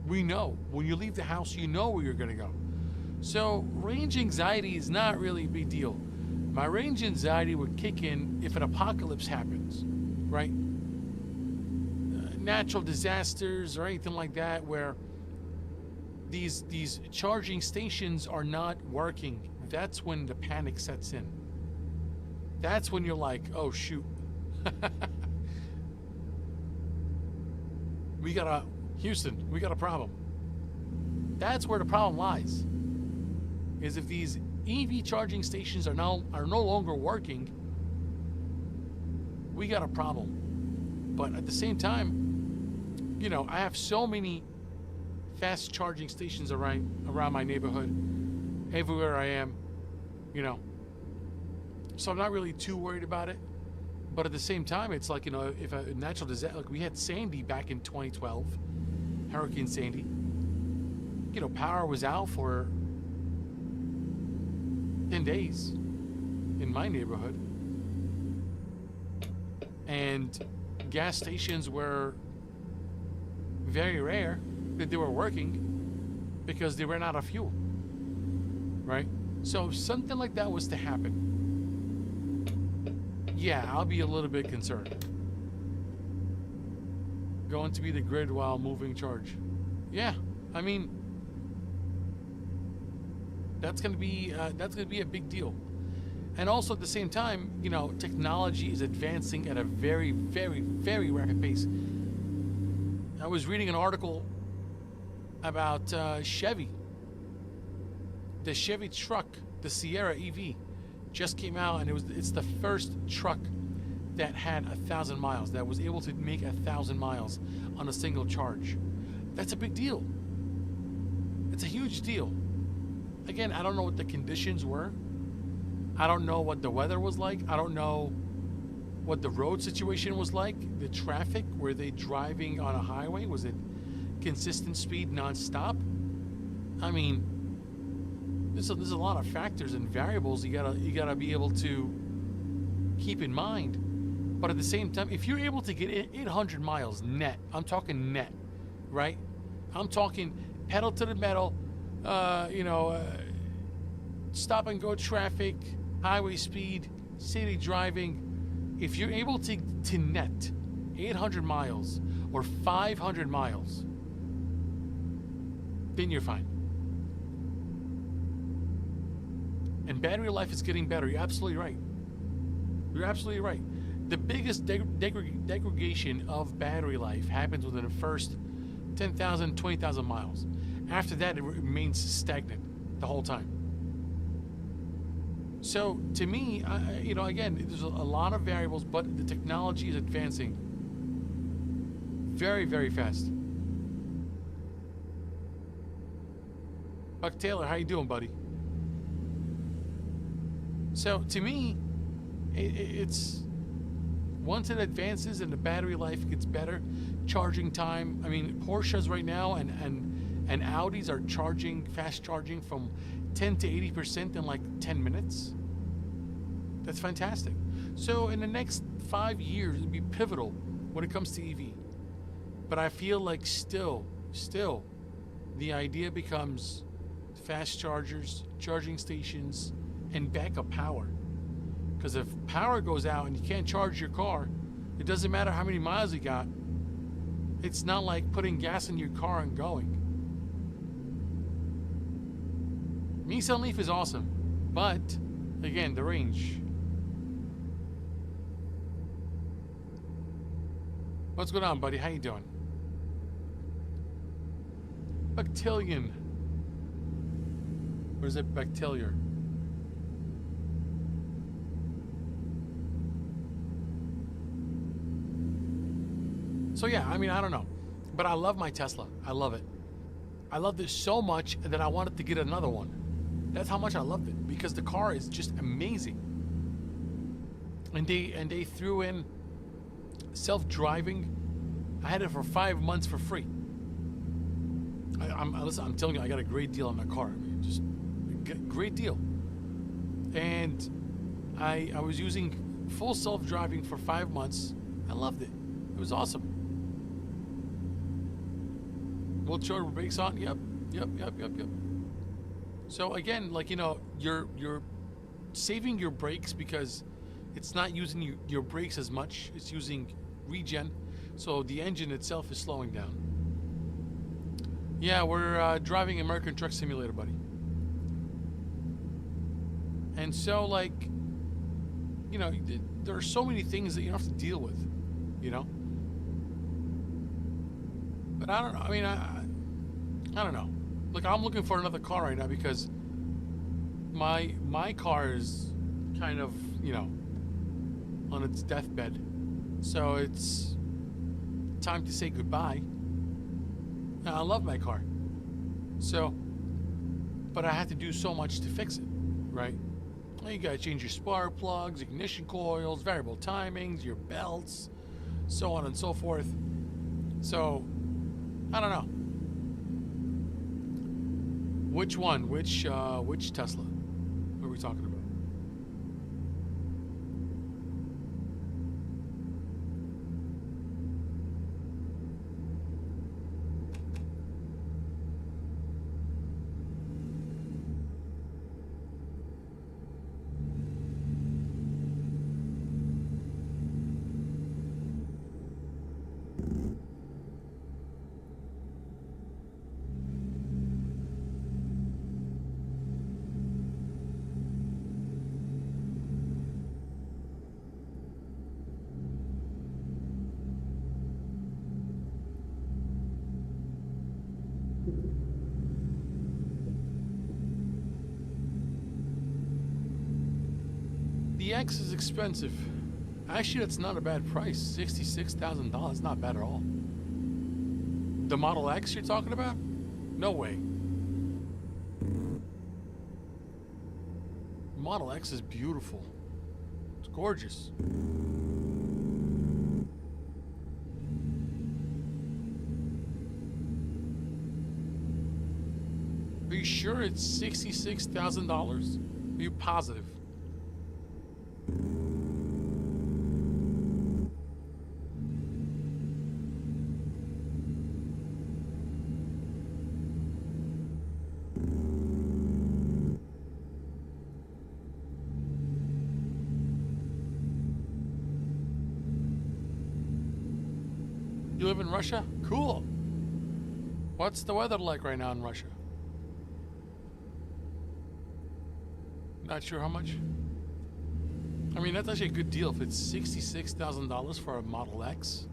We know. When you leave the house, you know where you're going to go. So range anxiety is not really a big deal. My range anxiety would kick in if an apocalypse happens, right? Natural disasters or anything like that where these charging stations are not working. That's when the panic sets in. That's when you're like, oh shoot. Houston, we got a problem. That's where the problem lies. Is if these EV charging stations are no longer working, we got a problem. But at the same time, you know, I have so many fast charging stations around my neighborhood, everywhere I am, you know. So I'm not really too worried about it. But at the same time, it's like, you know, if a natural disaster, like we had Sandy back in 2012, Hurricane Sandy, you know, power was out for 10 days in my neighborhood. And gas stations were very rare that they were working because they ran out of fuel, right? So if something like that was to happen, yeah, I'll be a little bit concerned. Going to be the grid while moving charge. Yeah, I mean, that's gonna be a big deal. And also at the same time, you know, technology is advancing at a very, very, very rapid pace. I was reading an article about Chevy. The Chevy truck, the Sierra EV, just came out, and it's the first truck that had 1,000 miles, that was able to make 1,000 miles on a single charge. That's a big deal. It's a huge deal. Again, I don't know what the conditions were. I don't know what the weather was like. I don't know what the road situation was like. The traffic, were they driving on a highway? Was it consistent speed nonstop? I mean, there's a lot of factors and variables you gotta be able to keep in mind. But at the same time, if you're able to get 800 miles net, I'm talking net, right? I'm talking pedal to the metal, stop and go traffic, highway speed, city driving. If you're able to net 800 miles or 500 miles, then you're fine. And battery life is getting better. You're absolutely right. You're absolutely right. The biggest degradation of battery life happens within the first 10,000, 20,000 miles. After that, it remains stagnant the whole time. So, to me, you know, again, there's a lot of variables, but the technology is advancing very, very fast. Buck Taylor, how you doing, buddy? So, to me, it's once it advances and the battery life gets better, charging time. I mean, Porsches right now and Audis are charging, fast charging from 10 to 80% in like 10 minutes. That's fantastic. So in the next 5 years, it'll be pivotal when it comes to EV. But I feel like still, the idea becomes fast chargers, charging stations, and backup power. Because if power goes out and you can't charge your car, it doesn't matter how many miles you got. It's not like putting gas in your car and going. Nissan Leaf is awesome, but again, the range. What's going on, buddy? How you doing? Bactillion. Or is it Bactillier? So yeah, I mean, I don't know. But I love my Tesla. I love it. I loved it so much that I wanted to get another one. That's how much I loved it, because the car is just amazing. And they threw in self-driving. I had it for 5 months for free. Listen, I'm telling you, I got a great deal on that car. I mean, just a great deal. And I was using full self-driving for 5 months. I loved it. It was awesome. Will charge brakes on? Yep. So again, like, you know, you're saving your brakes because it's not using your brakes as much. It's using regen, so the engine itself is slowing down. Yeah, we're driving American Truck Simulator, buddy. And so, like, you know, there are so many things that you don't have to deal with, you know. But I don't know. I mean, I don't know. Look, I'm looking for another car right now because my car is kind of, you know, on its deathbed. So it's time to say goodbye. Now, I love my car. So, but I had to do so much to fix it, right? Well, you gotta change your spark plugs, ignition coils, variable timings, your belts, so on and so forth. So, I don't know. Which one? Which Tesla? What are we talking about? The X is expensive. Actually, that's not a bad price. $66,000, not bad at all. The Model X you're talking about? No way. Model X is beautiful. It's gorgeous. Are you sure it's $66,000? Are you positive? You live in Russia? Cool. What's the weather like right now in Russia? Not sure how much. I mean, that's actually a good deal. If it's $66,000 for a Model X,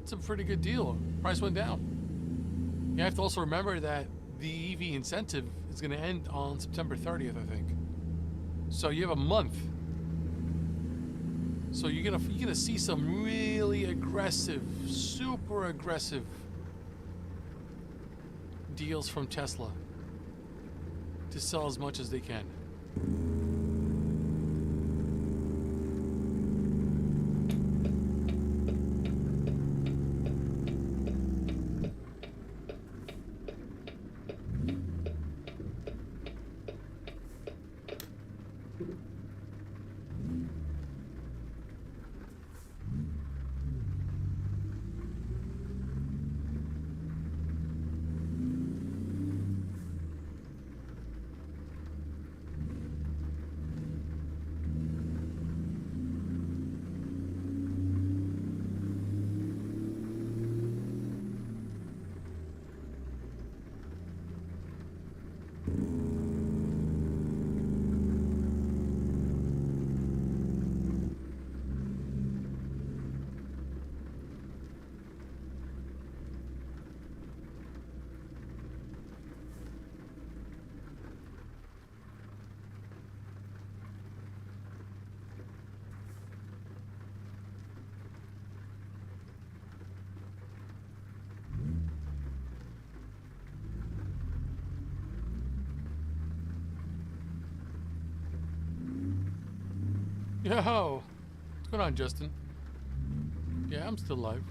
it's a pretty good deal. Price went down. You have to also remember that the EV incentive is going to end on September 30th, I think. So you have a month. So you're gonna see some really aggressive, super aggressive deals from Tesla to sell as much as they can. Yo, what's going on, Justin? Yeah, I'm still live.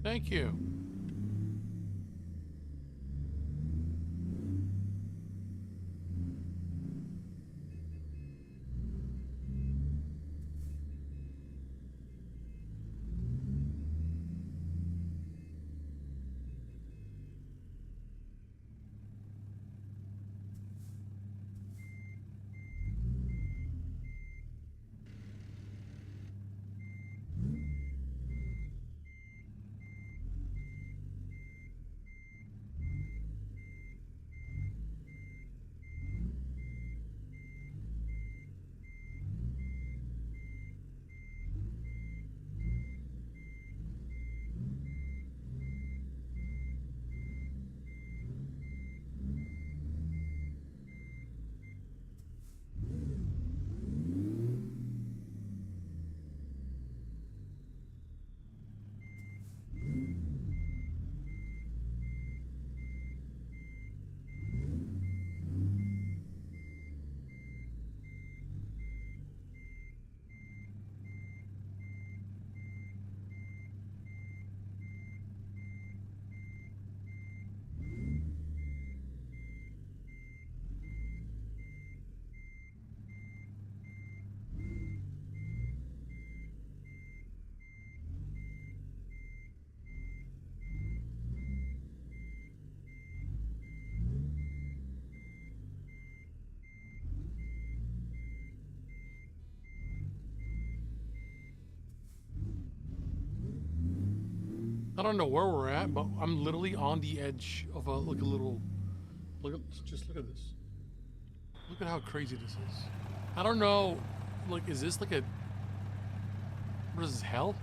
Thank you. I don't know where we're at, but I'm literally on the edge of a look at just look at this. Look at how crazy this is. I don't know, like, is this like a, what is this, hell?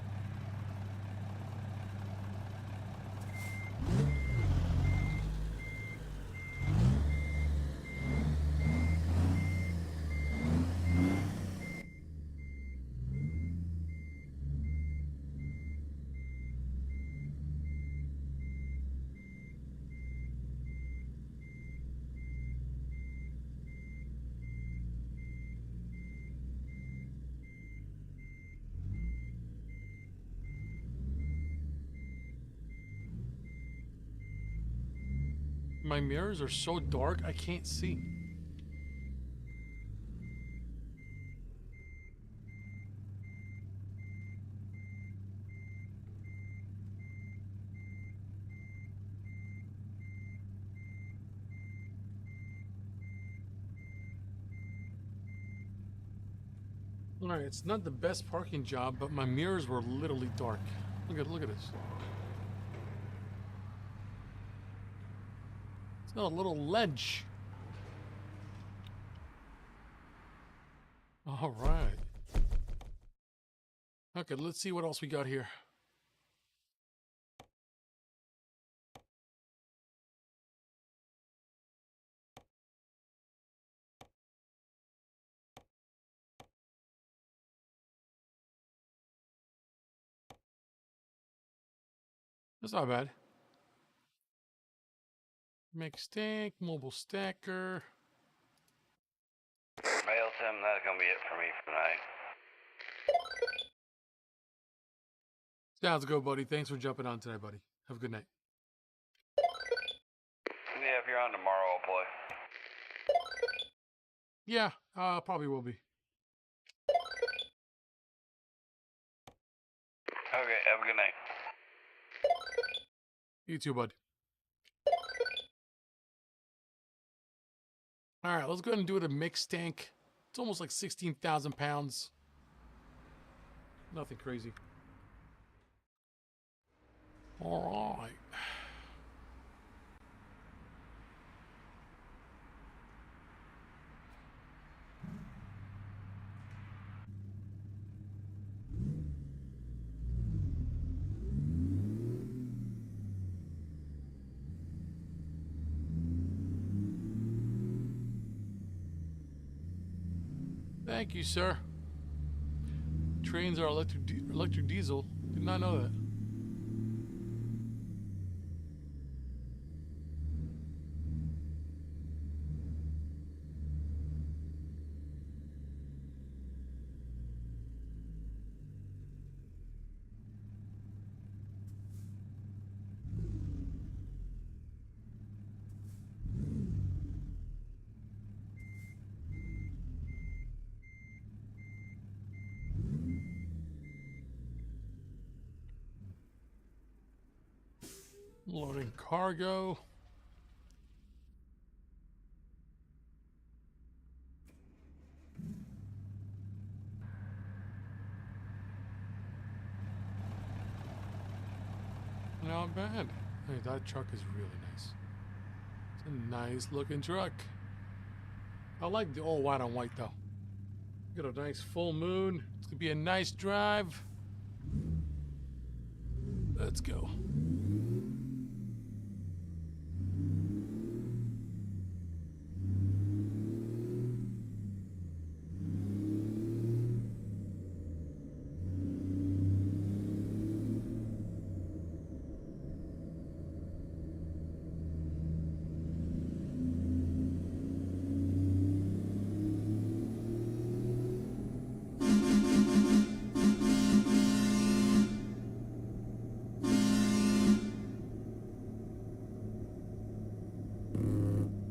My mirrors are so dark, I can't see. Alright, it's not the best parking job, but my mirrors were literally dark. Look at this. It's not a little ledge. Alright. Okay, let's see what else we got here. That's not bad. Make stack, mobile stacker. Mail Tim, that's gonna be it for me for tonight. Sounds good, buddy. Thanks for jumping on today, buddy. Have a good night. Yeah, if you're on tomorrow, I'll play. Yeah, probably will be. Okay, have a good night. You too, bud. All right, let's go ahead and do it a mixed tank. It's almost like 16,000 pounds. Nothing crazy. All right. Thank you, sir. Trains are electric diesel. Did not know that. Loading cargo. Not bad. Hey, that truck is really nice. It's a nice looking truck. I like the all white on white though. Got a nice full moon. It's gonna be a nice drive. Let's go.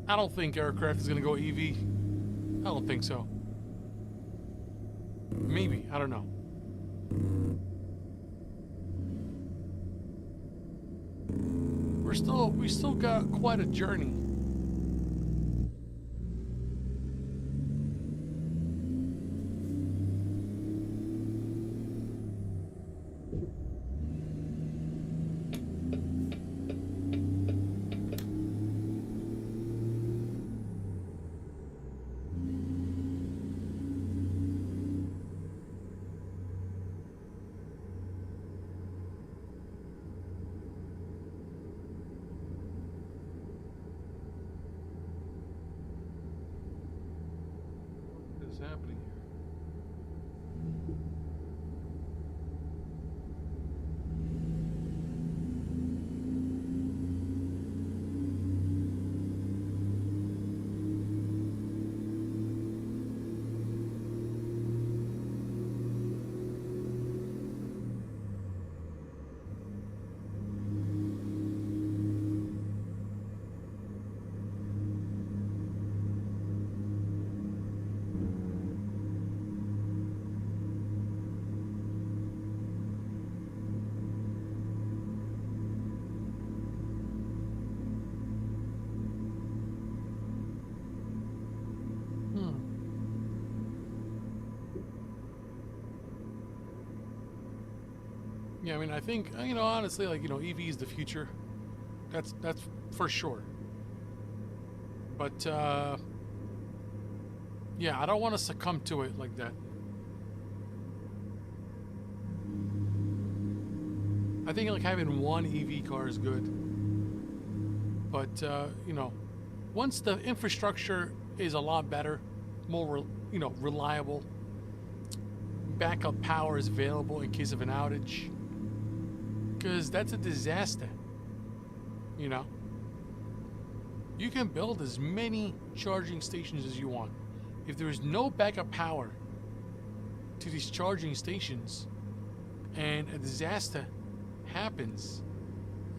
I don't think aircraft is gonna go EV. I don't think so. Maybe, I don't know. We still got quite a journey. What is happening here? Yeah, I mean, I think, you know, honestly, like, you know, EV is the future. That's for sure. But, yeah, I don't want to succumb to it like that. I think, like, having one EV car is good. But, you know, once the infrastructure is a lot better, more, you know, reliable, backup power is available in case of an outage, because that's a disaster. You know, you can build as many charging stations as you want. If there is no backup power to these charging stations and a disaster happens,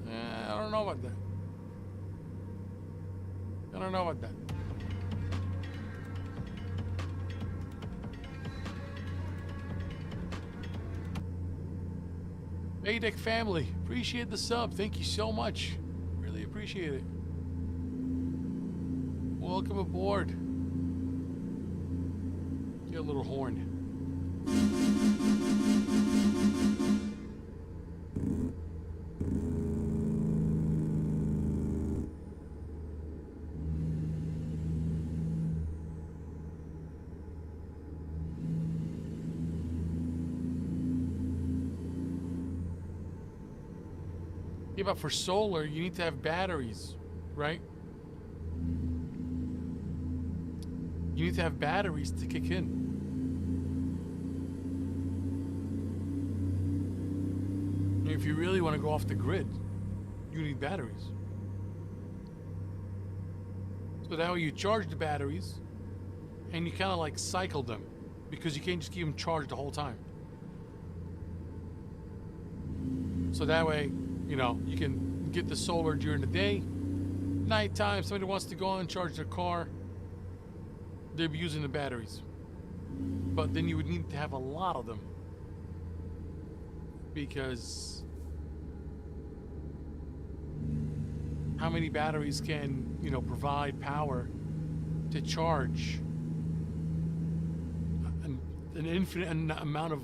I don't know about that. I don't know about that. Maydeck family, appreciate the sub. Thank you so much. Really appreciate it. Welcome aboard. Get a little horn. Yeah, but for solar, you need to have batteries, right? You need to have batteries to kick in. And if you really want to go off the grid, you need batteries. So that way you charge the batteries and you kind of like cycle them, because you can't just keep them charged the whole time. So that way, you know, you can get the solar during the day. Nighttime, somebody wants to go on and charge their car, they'll be using the batteries. But then you would need to have a lot of them, because how many batteries can, you know, provide power to charge an infinite amount of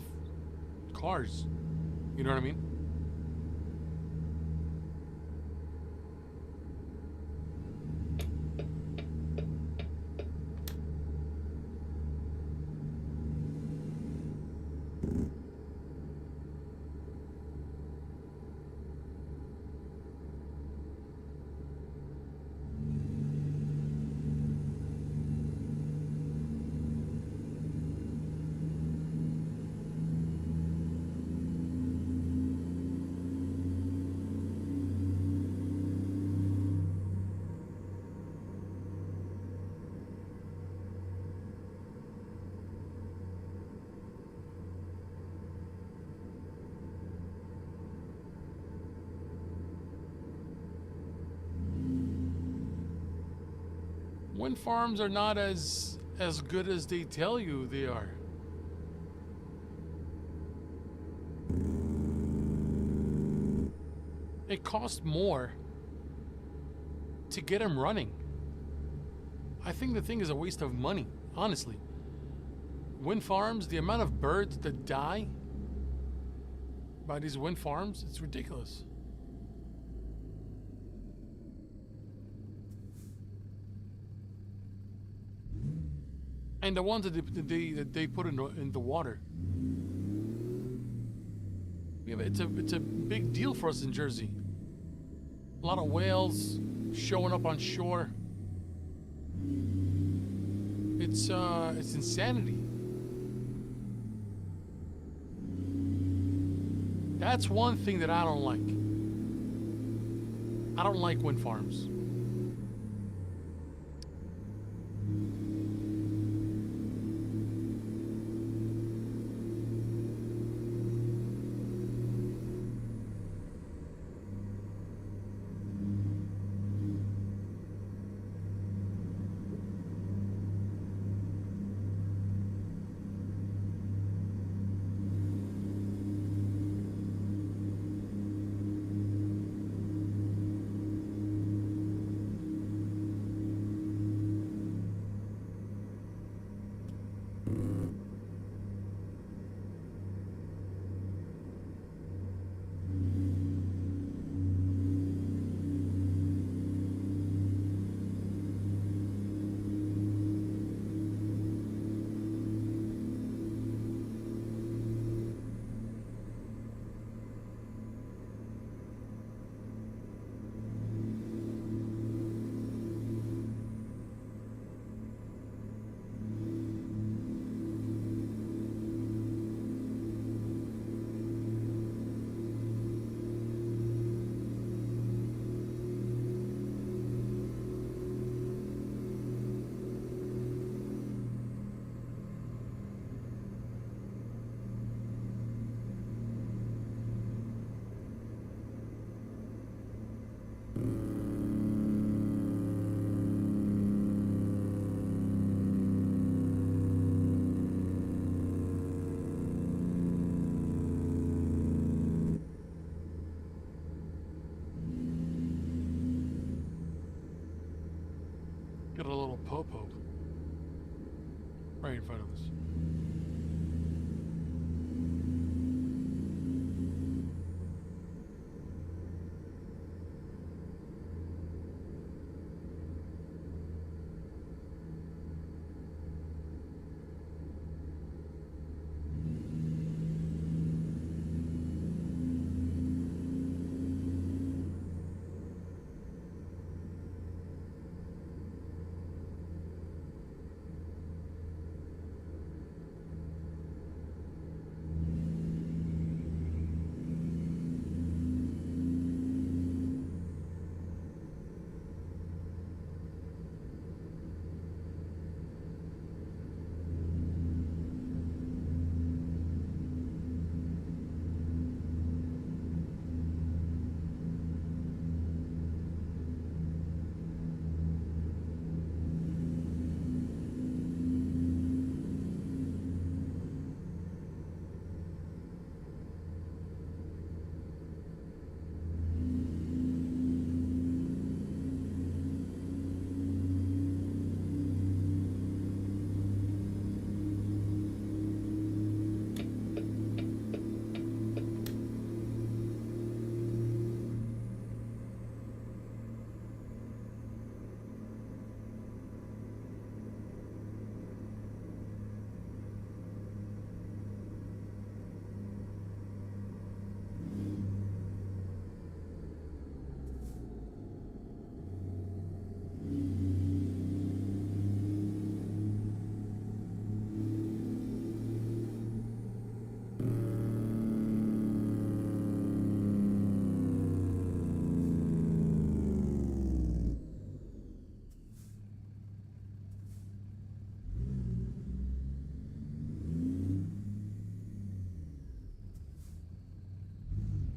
cars? You know what I mean? Wind farms are not as good as they tell you they are. It costs more to get them running. I think the thing is a waste of money, honestly. Wind farms, the amount of birds that die by these wind farms, it's ridiculous. And the ones that they put in the water. Yeah, it's a big deal for us in Jersey. A lot of whales showing up on shore. It's insanity. That's one thing that I don't like. I don't like wind farms. little po-po right in front of us.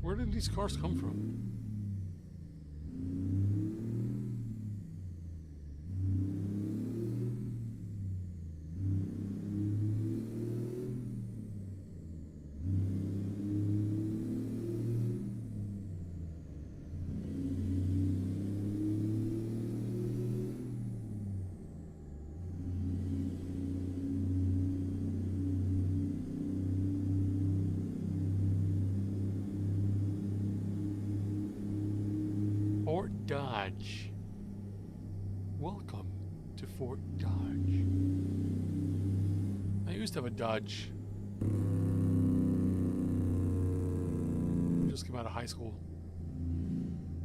Where did these cars come from? Fort Dodge. Welcome to Fort Dodge. I used to have a Dodge. Just came out of high school.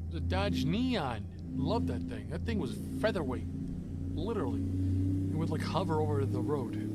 It was a Dodge Neon. Loved that thing. That thing was featherweight. Literally. It would like hover over the road.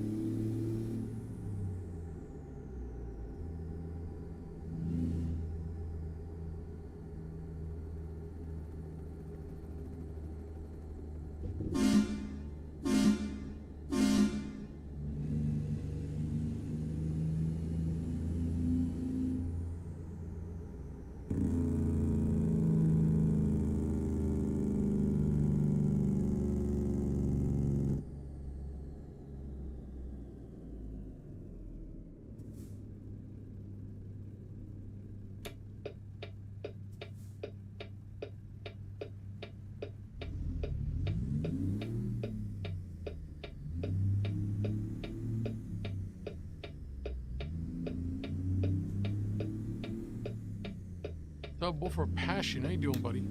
Double for passion. How you doing, buddy?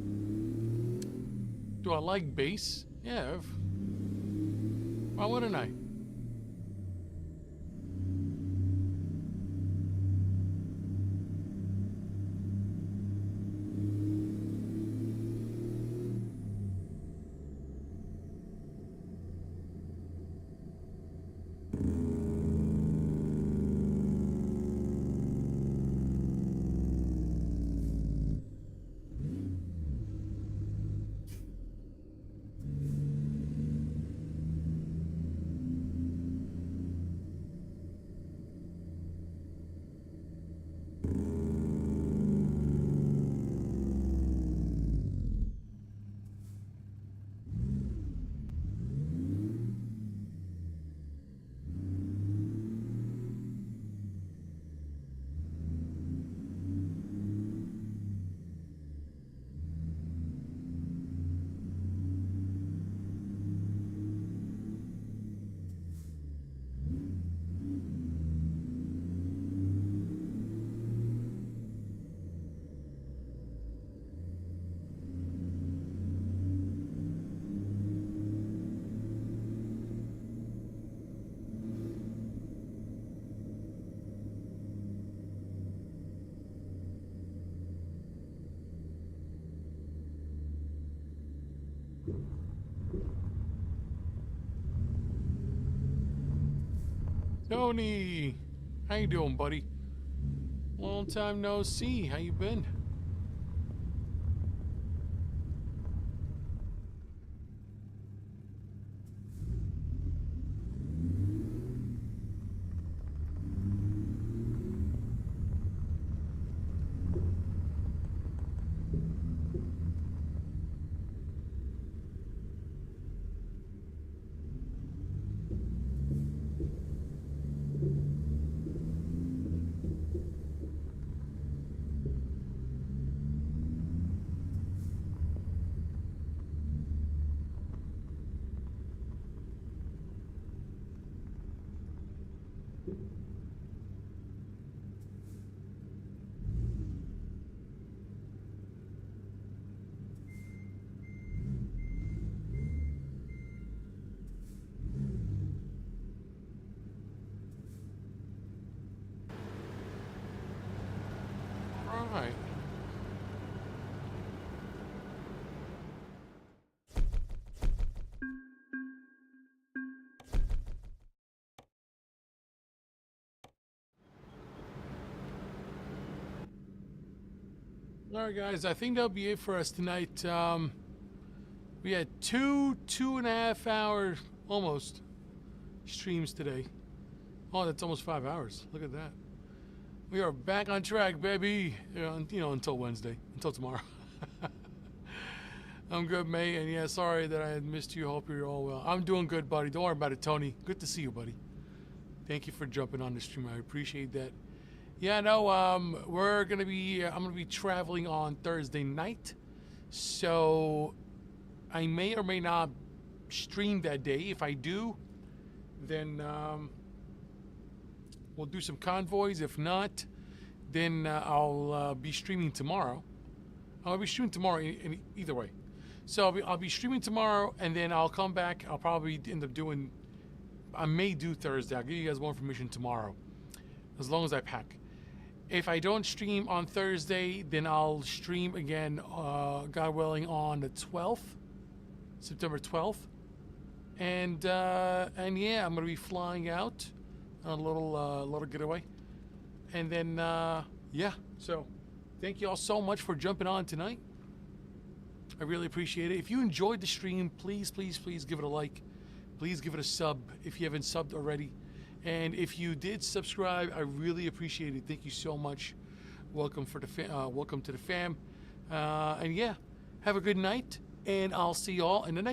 Do I like bass? Yeah. Why wouldn't I? Tony, how you doing, buddy? Long time no see. How you been? Right. All right, guys. I think that'll be it for us tonight. We had 2.5 hour almost streams today. Oh, that's almost 5 hours. Look at that. We are back on track, baby. You know, until Wednesday, until tomorrow. I'm good, mate. And yeah, sorry that I had missed you. Hope you're all well. I'm doing good, buddy. Don't worry about it, Tony. Good to see you, buddy. Thank you for jumping on the stream. I appreciate that. Yeah, no, we're gonna be. I'm gonna be traveling on Thursday night, so I may or may not stream that day. If I do, then we'll do some convoys. If not, then I'll be streaming tomorrow. I'll be streaming tomorrow in either way. So I'll be streaming tomorrow, and then I'll come back. I'll probably end up doing. I may do Thursday. I'll give you guys more information tomorrow, as long as I pack. If I don't stream on Thursday, then I'll stream again, God willing, on the 12th, September 12th. And yeah, I'm gonna be flying out on a little getaway. And then yeah, so thank you all so much for jumping on tonight. I really appreciate it. If you enjoyed the stream, please give it a like. Please give it a sub if you haven't subbed already. And if you did subscribe, I really appreciate it. Thank you so much. Welcome to the fam. And yeah, have a good night, and I'll see you all in the next